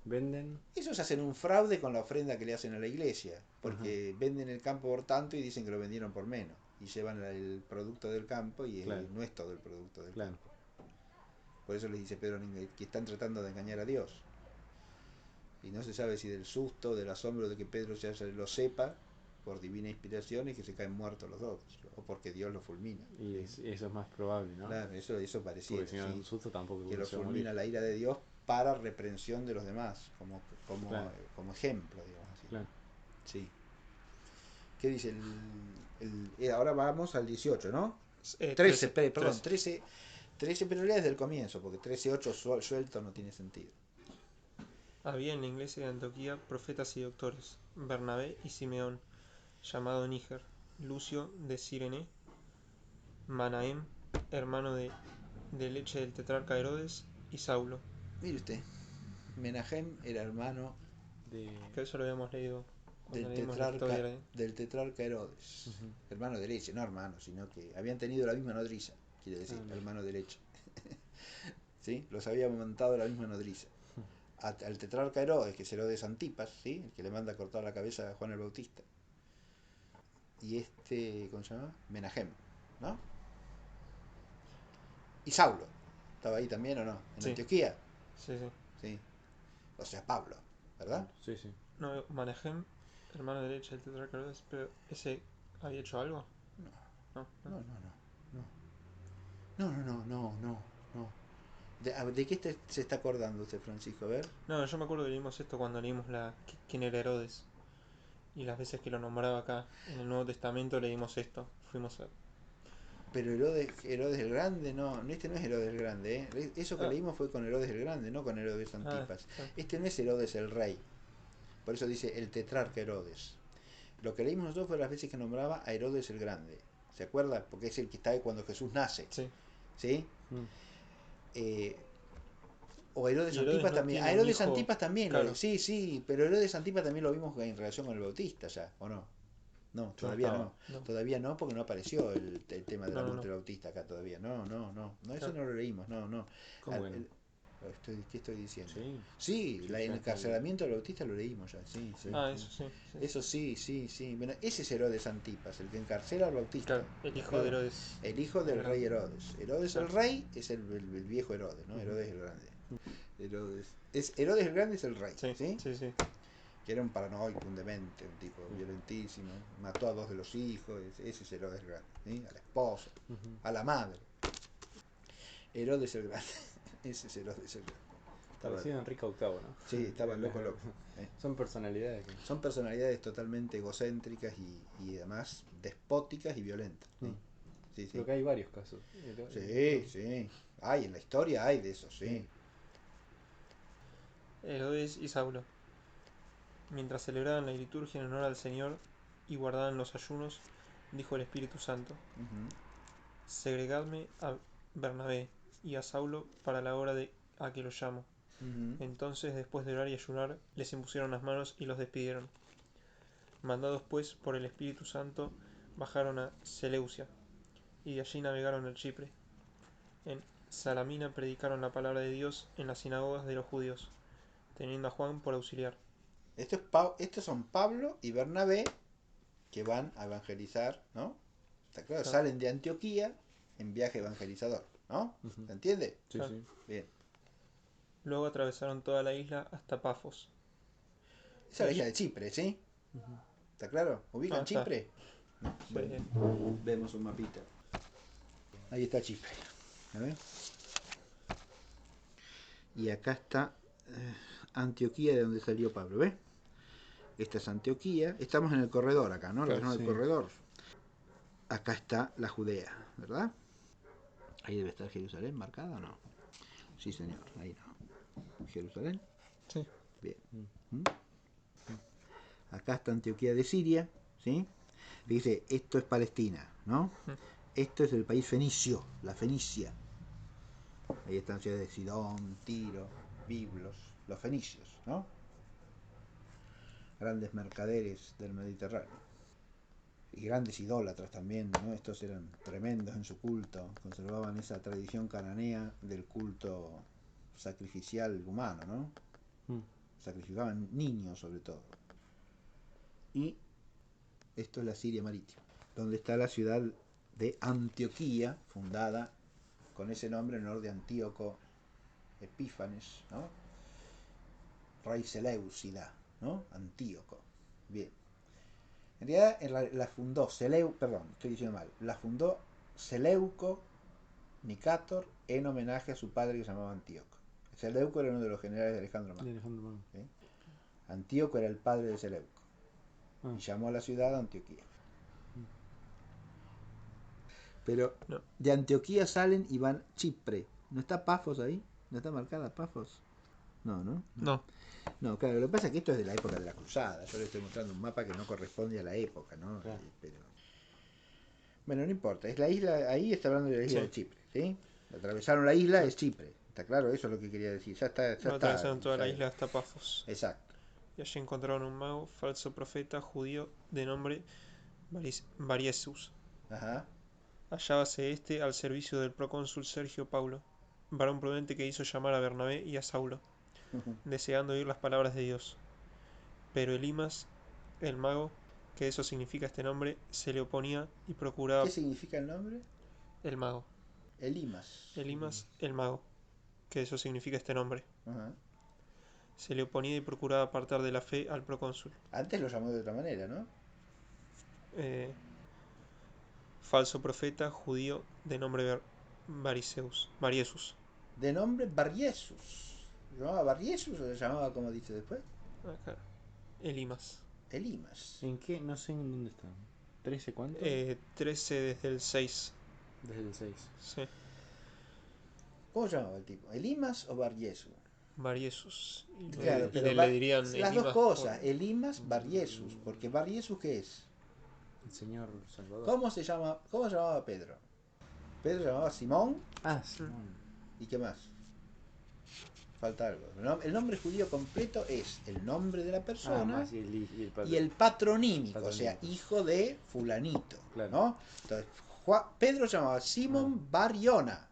Venden. Ellos hacen un fraude con la ofrenda que le hacen a la iglesia, porque Ajá. venden el campo por tanto y dicen que lo vendieron por menos. Y llevan el producto del campo y Claro. no es todo el producto del Claro. campo. Por eso les dice Pedro que están tratando de engañar a Dios. Y no se sabe si del susto, del asombro de que Pedro ya lo sepa, por divina inspiración, y que se caen muertos los dos, o porque Dios lo fulmina. Y ¿sí? eso es más probable, ¿no? Claro, eso pareciera, Porque si no, ¿sí? un susto tampoco Que uno lo se va a morir. fulmina la ira de Dios para reprensión de los demás, Claro. como ejemplo, digamos así. Claro. Sí. ¿Qué dice ahora vamos al 18, ¿no? 13, perdón, 13, pero lea desde el comienzo, porque 13:8 suelto no tiene sentido. Había en la iglesia de Antioquía profetas y doctores, Bernabé y Simeón, llamado Níger, Lucio de Cirene, Manahem, hermano de leche del tetrarca Herodes, y Saulo. Mire usted, Menahem era hermano Que eso lo habíamos leído cuando del leímos la historia tetrarca, de... del tetrarca Herodes. Hermano de leche, no hermano, sino que habían tenido la misma nodriza, quiere decir, hermano de leche. ¿Sí? Los había montado la misma nodriza. Al tetrarca Herodes, que es Herodes Antipas, ¿sí? El que le manda a cortar la cabeza a Juan el Bautista. Y ¿cómo se llama? Menahem, ¿no? Y Saulo, ¿estaba ahí también o no? En Sí, Antioquía, sí, sí. ¿sí? O sea, Pablo, ¿verdad? Sí, sí. No, Manahem, hermano de leche del tetrarca Herodes, pero ¿ese había hecho algo? No, no. No, no, no. No, no, no, no, no, no. ¿De qué se está acordando usted, Francisco? A ver. No, yo me acuerdo que leímos esto cuando leímos quién era Herodes. Y las veces que lo nombraba acá en el Nuevo Testamento leímos esto. Fuimos a... Pero Herodes el Grande, no, este no es Herodes el Grande, ¿eh? Eso que Ah, leímos fue con Herodes el Grande, no con Herodes ah, Antipas. ah, Este no es Herodes el Rey, por eso dice el tetrarca Herodes. Lo que leímos nosotros fue las veces que nombraba a Herodes el Grande. ¿Se acuerda? Porque es el que está ahí cuando Jesús nace. sí. ¿Sí? O Herodes Y Herodes Antipas no también. tiene A un Herodes hijo... Antipas también Claro, sí, sí, pero Herodes Antipas también lo vimos en relación con el Bautista ya, ¿o no? No, Yo no todavía estaba. no. no. Todavía no, porque no apareció el tema de la No, no, muerte no. del Bautista acá todavía. No, no, no. No, eso Claro. no lo leímos, no, no. ¿Cómo que no? ¿Qué estoy diciendo? Sí. Sí, Sí, el ya está encarcelamiento del Bautista lo leímos ya, sí, sí. Ah, Sí. eso sí. Sí. Eso sí, sí, sí. Bueno, ese es Herodes Antipas, el que encarcela al Bautista. Claro, el hijo de Herodes. El hijo del rey Herodes. Herodes Claro. el rey es el viejo Herodes, ¿no? Ujú. Herodes el grande. Herodes el grande es el rey, Sí, ¿sí? sí, sí. Que era un paranoico, un demente, un tipo violentísimo. Mató a 2 de los hijos, ese es Herodes el grande, ¿sí? A la esposa, Ujú. a la madre. Herodes el grande. Ese es Herodes el grande. Parecido a Enrique VIII, ¿no? Sí, estaban loco. Son personalidades que... Son personalidades totalmente egocéntricas y además despóticas y violentas. ¿Sí? Sí, sí. Creo que hay varios casos. Sí, sí. Hay, en la historia hay de eso, sí. Herodes y Saulo. Mientras celebraban la liturgia en honor al Señor y guardaban los ayunos, dijo el Espíritu Santo: Ujú, segregadme a Bernabé y a Saulo para la hora a que los llamo. ujú. Entonces, después de orar y ayunar, les impusieron las manos y los despidieron. Mandados pues por el Espíritu Santo, bajaron a Seleucia, y de allí navegaron al Chipre. En Salamina predicaron la palabra de Dios en las sinagogas de los judíos, teniendo a Juan por auxiliar. Estos son Pablo y Bernabé que van a evangelizar, ¿no? Está claro, Claro. salen de Antioquía en viaje evangelizador, ¿no? Ujú. ¿Se entiende? Sí, Claro. sí. Bien. Luego atravesaron toda la isla hasta Pafos. Esa es la isla de Chipre, ¿sí? Ujú. ¿Está claro? ¿Ubican Está. Chipre? Sí. Bueno, vemos un mapita. Ahí está Chipre. A ver. Y acá está Antioquía, de donde salió Pablo, ¿ves? Esta es Antioquía. Estamos en el corredor acá, ¿no? Lo que Claro, llama el sí. corredor. Acá está la Judea, ¿verdad? Ahí debe estar Jerusalén marcada, ¿o no? Sí, señor, ahí no. ¿Jerusalén? Sí. Bien. Acá está Antioquía de Siria, ¿sí? Dice, esto es Palestina, ¿no? Esto es el país fenicio, la Fenicia. Ahí están ciudades de Sidón, Tiro, Biblos, los fenicios, ¿no? Grandes mercaderes del Mediterráneo. Y grandes idólatras también, ¿no? Estos eran tremendos en su culto, conservaban esa tradición cananea del culto sacrificial humano, ¿no? Sacrificaban niños sobre todo. Y esto es la Siria marítima, donde está la ciudad de Antioquía, fundada con ese nombre en honor de Antíoco Epífanes, ¿no? Rey Seleucida, ¿no? Antíoco. Bien. En realidad la fundó estoy diciendo mal. La fundó Seleuco Nicator en homenaje a su padre que se llamaba Antíoco. Seleuco era uno de los generales de Alejandro Magno. ¿Sí? Antíoco era el padre de Seleuco. Y llamó a la ciudad Antioquía. Pero No. de Antioquía salen y van Chipre. ¿No está Pafos ahí? ¿No está marcada Pafos? No, ¿no? No. No, claro, lo que pasa es que esto es de la época de la cruzada. Yo le estoy mostrando un mapa que no corresponde a la época, ¿no? Claro. Pero... Bueno, no importa. Es la isla, ahí está hablando de la isla Sí. de Chipre, ¿sí? Atravesaron la isla, es Chipre. ¿Está claro? Eso es lo que quería decir. Ya está. Atravesaron toda la ya- isla hasta Pafos. Exacto. Y allí encontraron un mago, falso profeta judío de nombre Bariesus. Ajá. Hallábase este al servicio del procónsul Sergio Paulo, varón prudente que hizo llamar a Bernabé y a Saulo, deseando oír las palabras de Dios. Pero Elimas, el mago, que eso significa este nombre, se le oponía y ¿Qué procuraba. significa el nombre? El mago. Elimas. Elimas, el mago, que eso significa este nombre, Ajá. se le oponía y procuraba apartar de la fe al procónsul. Antes lo llamó de otra manera, ¿no? Falso profeta judío de nombre Bariesus. De nombre Bariesus. ¿Se llamaba Bariesus o se llamaba como dice después? Acá. Elimas. Elimas. ¿En qué? No sé en dónde están. ¿13 cuánto? 13 desde el 6. Desde el 6. Sí. ¿Cómo se llamaba el tipo? ¿Elimas o Bariesus? Bariesus. Claro, Y pero le dirían las dos Elimas cosas, por... Elimas, Bariesus, porque Bariesus ¿qué es? El Señor Salvador. ¿Cómo se llamaba Pedro? Pedro se llamaba Simón, Ah, Simón. ¿y qué más? Falta algo. El nombre judío completo es el nombre de la persona más y el padre. y el patronímico, o sea, hijo de fulanito, Claro. ¿no? Entonces, Pedro se llamaba Simón Bariona.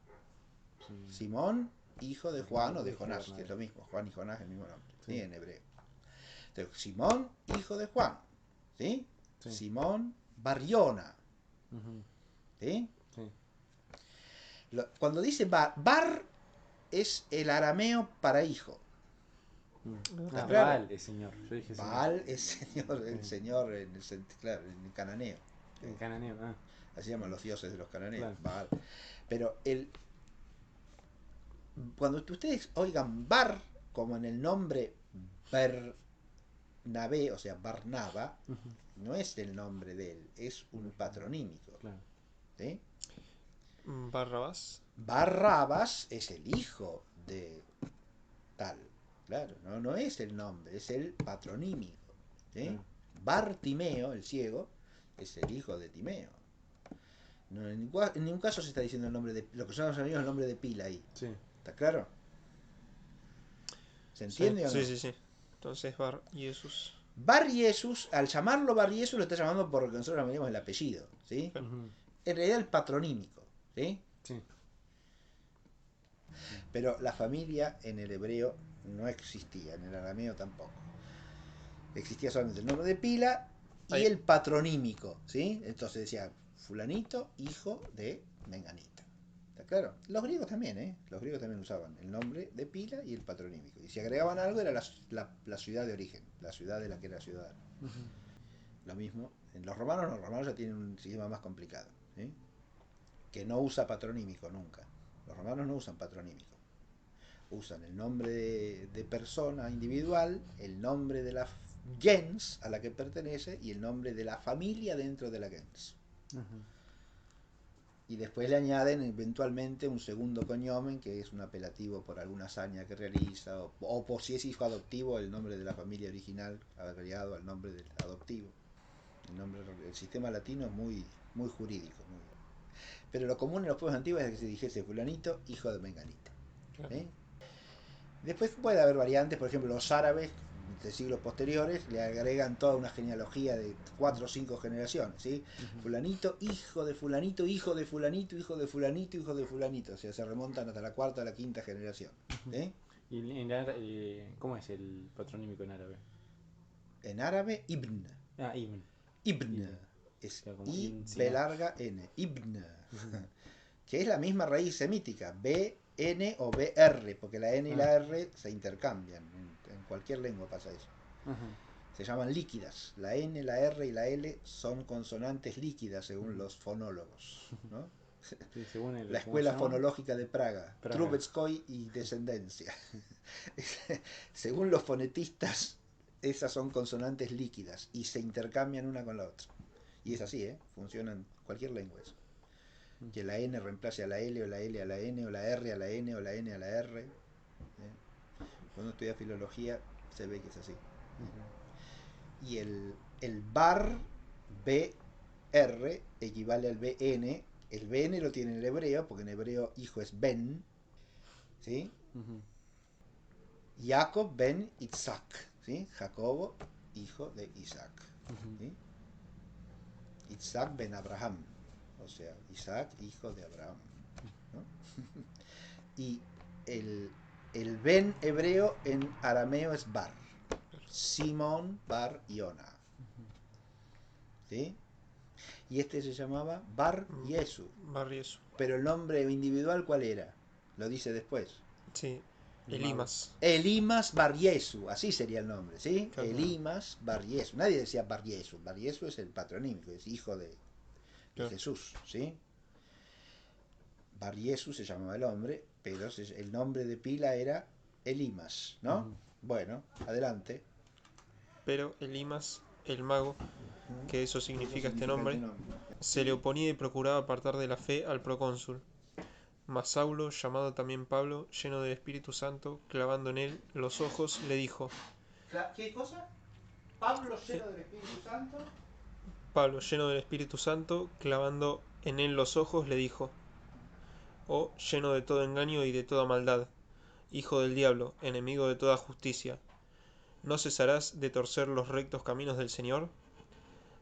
Sí. Simón hijo de Juan o de Hijo de Jonás, Bernabé. que es lo mismo. Juan y Jonás es el mismo nombre, Sí. ¿sí? En hebreo. Entonces, Simón, hijo de Juan, ¿sí? Sí. Simón Bar-Yona, Ujú. ¿sí? Sí. Cuando dice bar es el arameo para hijo. Ah, claro? Baal es señor. Yo dije señor. Baal es señor, el Sí. señor en el, claro, en el cananeo. En cananeo. Ah, Así llaman los dioses de los cananeos, claro. Baal. Pero cuando ustedes oigan bar, como en el nombre Bernabé, o sea, Barnaba, Ujú. no es el nombre de él, es un patronímico. Claro. ¿Sí? Barrabás. Barrabas es el hijo de tal. Claro, no es el nombre, es el patronímico. ¿Sí? Claro. Bartimeo, el ciego, es el hijo de Timeo. No, en ningún caso se está diciendo el nombre de. Lo que son amigos el nombre de pila ahí. Sí. ¿Está claro? ¿Se Sí, entiende o no? sí, sí, sí. Entonces Bar Jesús. Bar Jesús, al llamarlo Bar Jesús, lo está llamando porque nosotros llamamos el apellido. ¿Sí? Claro. Ujú. En realidad el patronímico. ¿Sí? Sí. Pero la familia en el hebreo no existía, en el arameo tampoco. Existía solamente el nombre de pila y Ahí. el patronímico, ¿sí? Entonces decía fulanito, hijo de menganita. ¿Está claro? Los griegos también, ¿eh? Los griegos también usaban el nombre de pila y el patronímico. Y si agregaban algo era la ciudad de origen, la ciudad de la que era ciudadano. Ujú. Lo mismo, en los romanos no, los romanos ya tienen un sistema más complicado, ¿sí? Que no usa patronímico nunca. Los romanos no usan patronímico. Usan el nombre de persona individual, el nombre de la gens a la que pertenece y el nombre de la familia dentro de la gens. Ujú. Y después le añaden eventualmente un segundo cognomen, que es un apelativo por alguna hazaña que realiza, o por si es hijo adoptivo, el nombre de la familia original agregado al nombre del adoptivo. El sistema latino es muy jurídico. Pero lo común en los pueblos antiguos es que se dijese fulanito, hijo de menganita. Claro. ¿Eh? Después puede haber variantes, por ejemplo, los árabes de siglos posteriores le agregan toda una genealogía de 4 o 5 generaciones, ¿sí? Ujú. Fulanito, hijo de fulanito, hijo de fulanito, hijo de fulanito, hijo de fulanito, o sea, se remontan hasta la cuarta o la quinta generación. ¿Sí? ¿Y cómo es el patronímico en árabe? En árabe, ibn. Ah, Ibn. Ibn. Ibn. Es Claro, como I, Ibn B Sina. larga, N. Ibn. Ujú. Que es la misma raíz semítica, B, N o BR, porque la N y la Ah. R se intercambian. En cualquier lengua pasa eso. Ujú. Se llaman líquidas. La N, la R y la L son consonantes líquidas según los fonólogos, ¿no? Sí, según el, La ¿cómo se Escuela llama? Fonológica de Praga, Praga. Trubetskoy y Descendencia. Según los fonetistas, esas son consonantes líquidas y se intercambian una con la otra. Y es así, ¿eh? Funciona en cualquier lengua eso. Que la N reemplace a la L o la L a la N o la R a la N o la N a la R. ¿eh? Cuando estudia filología se ve que es así. Ujú. Y el bar BR equivale al BN. El BN lo tiene en el hebreo, porque en hebreo hijo es Ben. ¿Sí? Ujú. Jacob ben Isaac. ¿Sí? Jacobo, hijo de Isaac. Ujú. ¿Sí? Isaac ben Abraham. O sea, Isaac, hijo de Abraham. ¿No? Y el Ben hebreo en arameo es Bar. Simón Bar Yona. ¿Sí? Y este se llamaba Bar Yesu. Bar Jesús. Pero el nombre individual, ¿cuál era? Lo dice después. Sí. El Elimas. Elimas Bar Yesu, así sería el nombre, ¿sí? Claro. Elimas Bar Yesu. Nadie decía Bar Yesu. Bar Yesu es el patronímico, es hijo de Claro. Jesús, ¿sí? Bar Yesu se llamaba el hombre, pero el nombre de pila era Elimas, ¿no? Ujú. Bueno, adelante. Pero Elimas, el mago, que eso significa este nombre, se Sí. le oponía y procuraba apartar de la fe al procónsul. Mas Saulo, llamado también Pablo, lleno del Espíritu Santo, clavando en él los ojos, le dijo: ¿Qué cosa? Pablo lleno del Espíritu Santo. Pablo, lleno del Espíritu Santo, clavando en él los ojos, le dijo: Oh, lleno de todo engaño y de toda maldad, hijo del diablo, enemigo de toda justicia, ¿no cesarás de torcer los rectos caminos del Señor?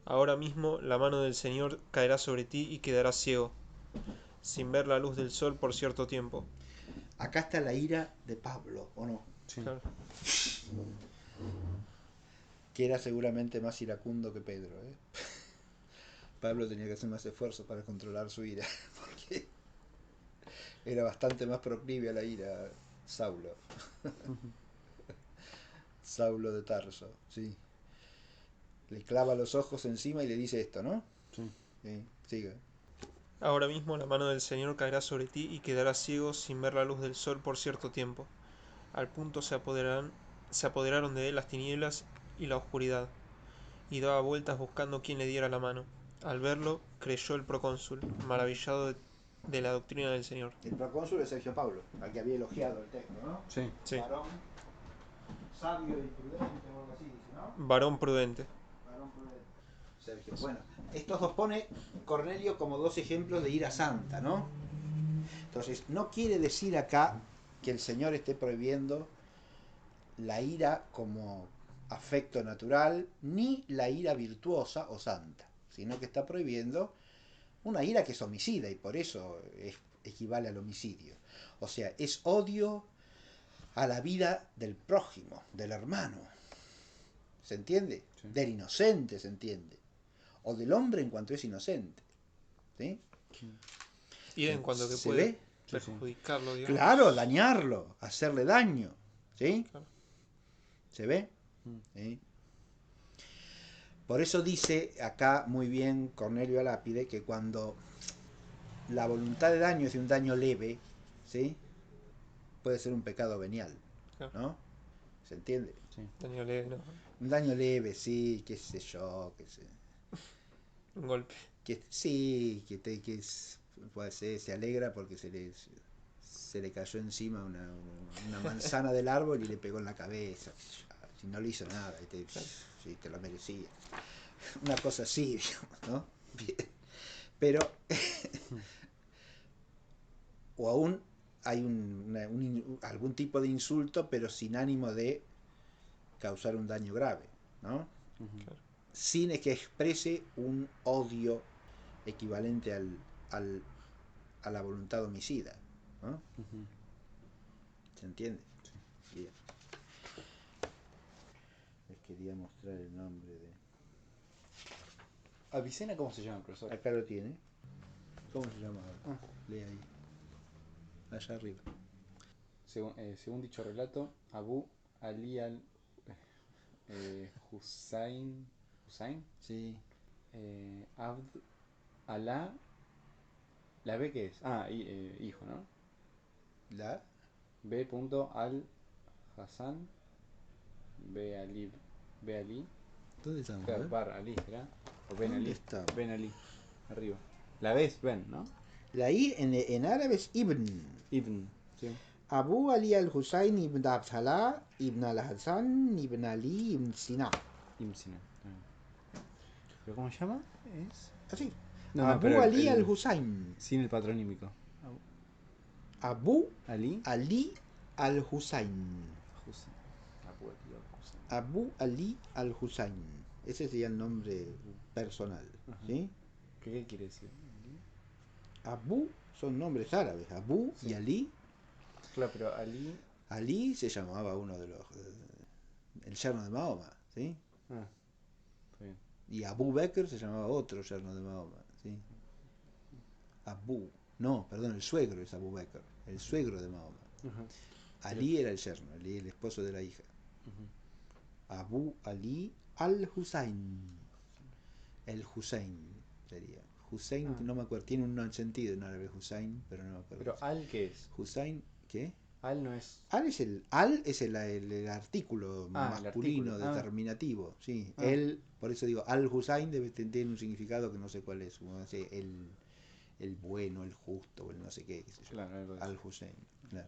Ahora mismo la mano del Señor caerá sobre ti y quedarás ciego, sin ver la luz del sol por cierto tiempo. Acá está la ira de Pablo, ¿o no? Sí. Claro. Que era seguramente más iracundo que Pedro, ¿eh? Pablo tenía que hacer más esfuerzo para controlar su ira, porque era bastante más proclive a la ira Saulo. Saulo de Tarso, sí. Le clava los ojos encima y le dice esto, ¿no? Sí. Sí, sigue. Ahora mismo la mano del Señor caerá sobre ti y quedarás ciego sin ver la luz del sol por cierto tiempo. Al punto se apoderaron de él las tinieblas y la oscuridad, y daba vueltas buscando quien le diera la mano. Al verlo, creyó el procónsul, maravillado de la doctrina del Señor. El procónsul es Sergio Paulo, al que había elogiado el texto, ¿no? Sí. Sí, Varón sabio y prudente, o algo así, dice, ¿no? varón prudente. Varón prudente. Sergio. Bueno, estos dos pone Cornelio como dos ejemplos de ira santa, ¿no? Entonces, no quiere decir acá que el Señor esté prohibiendo la ira como afecto natural, ni la ira virtuosa o santa, sino que está prohibiendo una ira que es homicida y por eso equivale al homicidio. O sea, es odio a la vida del prójimo, del hermano. ¿Se entiende? Sí. Del inocente, ¿se entiende? O del hombre en cuanto es inocente. ¿Sí? Y en cuanto que ¿Se puede ve? perjudicarlo, digamos. Claro, dañarlo, hacerle daño. ¿Sí? Claro. ¿Se ve? ¿Sí? Por eso dice acá muy bien Cornelio Alápide que cuando la voluntad de daño es de un daño leve, ¿sí? Puede ser un pecado venial, Claro. ¿no? ¿Se entiende? Sí. Daño leve, no. Un daño leve, sí, qué sé yo, Un golpe. sí, puede ser, se alegra porque se le cayó encima una manzana del árbol y le pegó en la cabeza. Si no le hizo nada, sí, te lo merecía. Una cosa así, digamos, ¿no? Bien. Pero, o aún hay algún tipo de insulto, pero sin ánimo de causar un daño grave, ¿no? Claro. Sin que exprese un odio equivalente a la voluntad homicida, ¿no? ¿Se entiende? Sí. Bien. Les quería mostrar el nombre de... ¿Avicena cómo se llama, profesor? Acá lo tiene. ¿Cómo se llama? Ah. Lee ahí. Allá arriba. Según dicho relato, Abu Ali Hussein, Sí. Abd Alá, ¿la B qué es? Hijo, ¿no? ¿La? B. Al Hassan, B. Ali, ¿Dónde estamos? claro, Bar Ali, ¿será? O Ben ¿Dónde Ali, está? Ben Ali, arriba. La B es Ben, ¿no? La I en árabe es Ibn. Ibn, sí. Abu Ali al-Husayn ibn Abdallah ibn al-Hassan ibn Ali ibn Sina. Imsina. ¿Pero cómo se llama? Es... Así. No, Abu pero Ali al-Husayn. sin el patronímico. Abu Ali. Ali al-Husayn. Hussein. Abu Ali al-Hussein. Abu Ali al-Husayn. Ese sería el nombre personal. Ajá. ¿Sí? ¿Qué quiere decir? Abu son nombres árabes. Abu Sí. y Ali. Claro, pero Ali. Ali se llamaba uno de los... el yerno de Mahoma. ¿Sí? Ah, está bien. Y Abu Bakr se llamaba otro yerno de Mahoma. ¿Sí? Abu. No, perdón, el suegro es Abu Bakr. El suegro de Mahoma. Ajá. Ali era el yerno, Ali el esposo de la hija. Abu Ali al-Husayn. El Hussein sería. Hussein, no me acuerdo, tiene un sentido en árabe Hussein, pero no me acuerdo. Pero Al, ¿qué es? Hussein, ¿qué? Al no es. Al es el artículo masculino el artículo. determinativo, sí. Ah. Él, por eso digo, al-Husayn debe tener un significado que no sé cuál es, como decir, el bueno, el justo, el no sé qué sé yo. Claro, algo de eso. Al-Husayn, claro.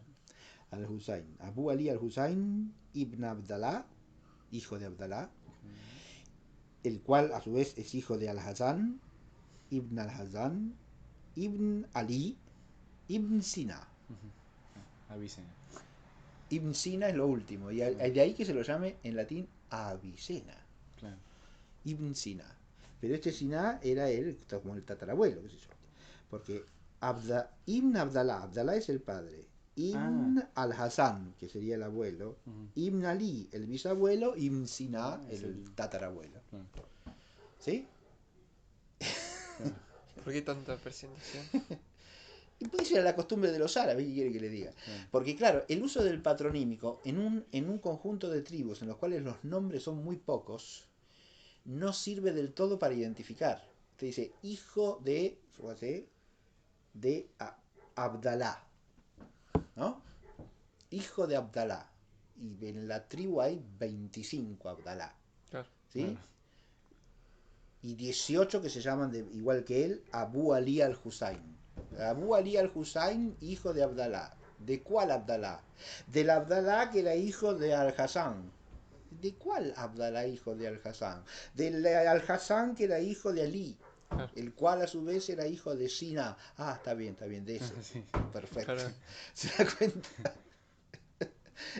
Al-Husayn. Abu Ali al-Husayn ibn Abdallah, hijo de Abdallah, el cual a su vez es hijo de al-Hassan, ibn al-Hassan, ibn Ali, ibn Sina. Avicena. Ibn Sina es lo último, y de ahí que se lo llame en latín Avicena. Claro. Ibn Sina. Pero este Sina era él, como el tatarabuelo, qué sé yo. Porque Ibn Abdallah, Abdallah es el padre, Ibn al-Hasan, que sería el abuelo, Ibn Ali, el bisabuelo, Ibn Sina, el tatarabuelo. ¿Sí? ¿Por qué tanta presentación? Y puede ser la costumbre de los árabes, ¿qué quiere que le diga? Porque claro, el uso del patronímico en un conjunto de tribus en los cuales los nombres son muy pocos, no sirve del todo para identificar. Te dice, hijo de, fíjate, de Abdalá, ¿no? Hijo de Abdalá. Y en la tribu hay 25 Abdalá, Claro. ¿sí? Y 18 que se llaman, igual que él, Abu Ali al-Husayn. Abu Ali al-Husayn, hijo de Abdalá. ¿De cuál Abdalá? Del Abdalá que era hijo de Al-Hassan. ¿De cuál Abdalá, hijo de Al-Hassan? Del Al-Hassan que era hijo de Ali, el cual a su vez era hijo de Sina. Ah, está bien, de ese. Sí. Perfecto. Claro. ¿Se da cuenta?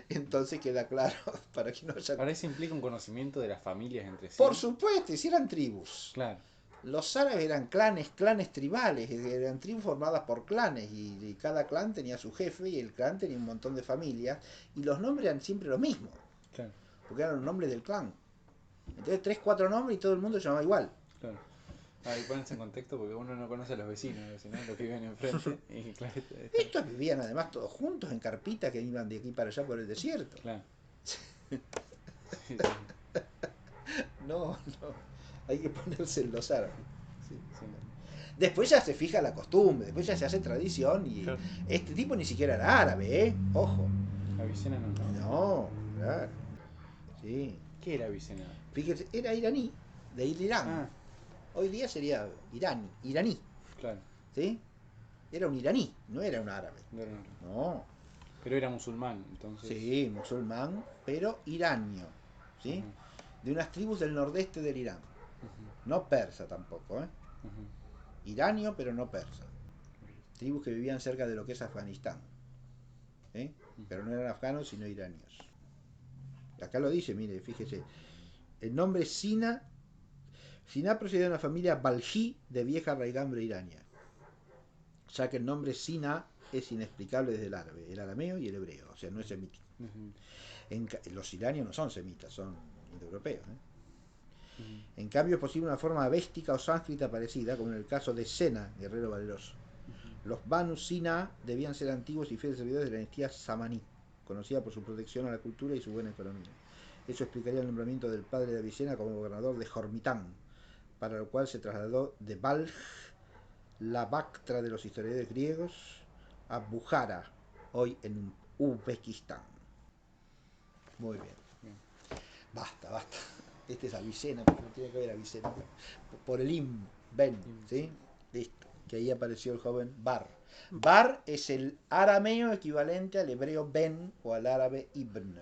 Entonces queda claro, para que no haya... Ahora eso implica un conocimiento de las familias entre sí. Por supuesto, si eran tribus. Claro. Los árabes eran clanes tribales, eran tribus formadas por clanes y cada clan tenía su jefe y el clan tenía un montón de familias y los nombres eran siempre los mismos, Claro. porque eran los nombres del clan. Entonces 3, 4 nombres y todo el mundo se llamaba igual. Claro. Ahí ponerse en contexto porque uno no conoce a los vecinos los que viven enfrente. Y claro, Estos vivían además todos juntos en carpitas que iban de aquí para allá por el desierto. Claro. Sí. No, hay que ponerse en los árabes. Sí. Sí. Después ya se fija la costumbre, después ya se hace tradición y Claro. este tipo ni siquiera era árabe, ojo. Avicena no. No, claro. Sí. ¿Qué era Avicena? Fíjese, era iraní, de Irán. Ah, Hoy día sería iraní, claro. ¿sí? Era un iraní, no era un árabe. No. No, Pero era musulmán, entonces. sí, musulmán, pero iranio, ¿sí? Ujú. De unas tribus del nordeste del Irán. Ujú. No persa tampoco, ¿eh? Ujú. Iranio, pero no persa. Tribus que vivían cerca de lo que es Afganistán. ¿Sí? Pero no eran afganos, sino iranios. Acá lo dice, mire, fíjese. El nombre Sina procede de una familia Baljí de vieja raigambre irania, ya que el nombre Sina es inexplicable desde el árabe, el arameo y el hebreo, o sea, no es semítico. Los iranios no son semitas, son indoeuropeos. En cambio es posible una forma avéstica o sánscrita parecida, como en el caso de Sena, guerrero valeroso. Los Banu Sina debían ser antiguos y fieles servidores de la dinastía Samaní, conocida por su protección a la cultura y su buena economía. Eso explicaría el nombramiento del padre de Avicena como gobernador de Jormitán, para lo cual se trasladó de Balj, la Bactra de los historiadores griegos, a Bukhara, hoy en Uzbekistán. Muy bien. Basta. Este es Avicena, porque no tiene que ver Avicena. Por el Ben, ¿sí? Listo. Que ahí apareció el joven Bar. Bar es el arameo equivalente al hebreo Ben o al árabe Ibn.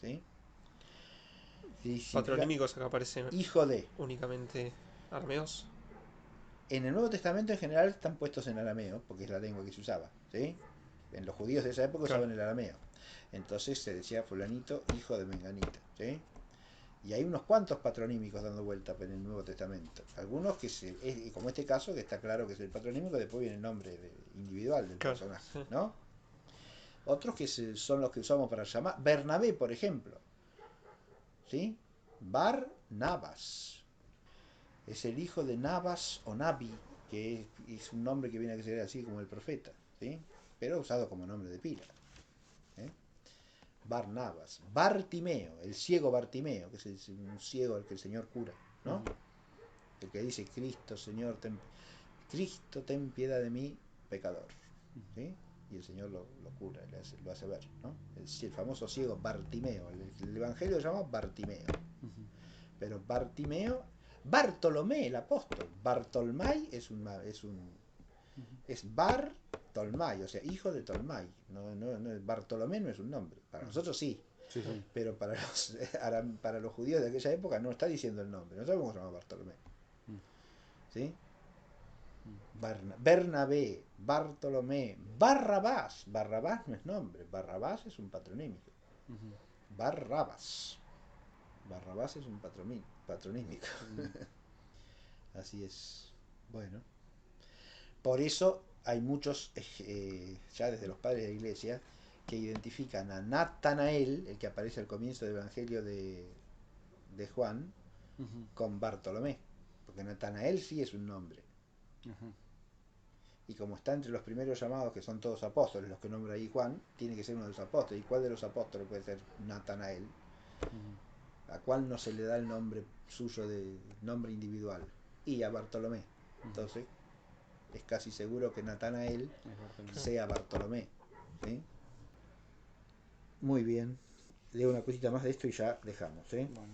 ¿Sí? Patronímicos acá aparecen hijo de. únicamente arameos. En el Nuevo Testamento en general están puestos en arameo, porque es la lengua que se usaba. ¿Sí? En los judíos de esa época usaban el arameo. Entonces se decía fulanito, hijo de menganita. ¿Sí? Y hay unos cuantos patronímicos dando vuelta en el Nuevo Testamento. Algunos que como este caso, que está claro que es el patronímico, después viene el nombre individual del personaje, ¿no? Otros que son los que usamos para llamar. Bernabé, por ejemplo. ¿Sí? Barnabas. Es el hijo de Nabas o Nabi, que es un nombre que viene a ser así como el profeta, ¿sí? Pero usado como nombre de pila. Barnabas. Bartimeo, el ciego Bartimeo, que es un ciego al que el Señor cura, ¿no? El que dice, Cristo, ten piedad de mí, pecador. ¿Sí? Y el Señor lo cura, lo hace ver, ¿no? El famoso ciego Bartimeo. El Evangelio lo llama Bartimeo. Pero Bartimeo, Bartolomé, el apóstol. Bartolmai es Bartolmai, o sea, hijo de Tolmai. Bartolomé no es un nombre. Para nosotros sí. Sí. Pero para los judíos de aquella época no está diciendo el nombre. No sabemos cómo se llama Bartolomé. ¿Sí? Bernabé, Bartolomé, Barrabás. Barrabás no es nombre. Barrabás es un patronímico. Barrabás es un patronímico. Así es. Bueno. Por eso hay muchos, ya desde los padres de la iglesia, que identifican a Natanael, el que aparece al comienzo del Evangelio de Juan, Ujú, con Bartolomé, porque Natanael sí es un nombre. ujú, Y como está entre los primeros llamados, que son todos apóstoles, los que nombra ahí Juan, tiene que ser uno de los apóstoles. ¿Y cuál de los apóstoles puede ser Natanael? ujú, ¿A cuál no se le da el nombre suyo de nombre individual? Y a Bartolomé. ujú. Entonces, es casi seguro que Natanael Es Bartolomé. sea Bartolomé. ¿Sí? Muy bien. Leo una cosita más de esto y ya dejamos. Bueno.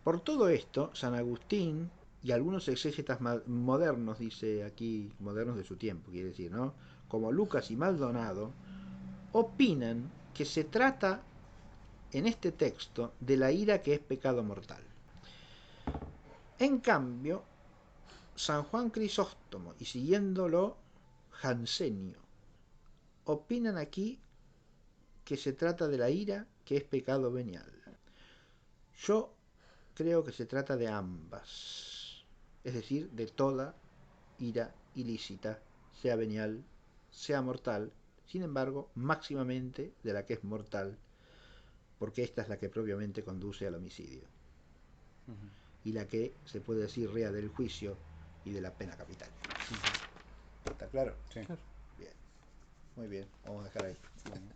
Por todo esto, San Agustín y algunos exégetas modernos, dice aquí, modernos de su tiempo, quiere decir, ¿no? Como Lucas y Maldonado, opinan que se trata en este texto de la ira que es pecado mortal. En cambio, San Juan Crisóstomo y siguiéndolo Jansenio opinan aquí que se trata de la ira que es pecado venial. Yo creo que se trata de ambas, es decir, de toda ira ilícita, sea venial, sea mortal, sin embargo, máximamente de la que es mortal, porque esta es la que propiamente conduce al homicidio, Ujú, y la que se puede decir rea del juicio y de la pena capital. ujú. ¿Está claro? Sí. Claro. Bien, muy bien, vamos a dejar ahí. Bueno.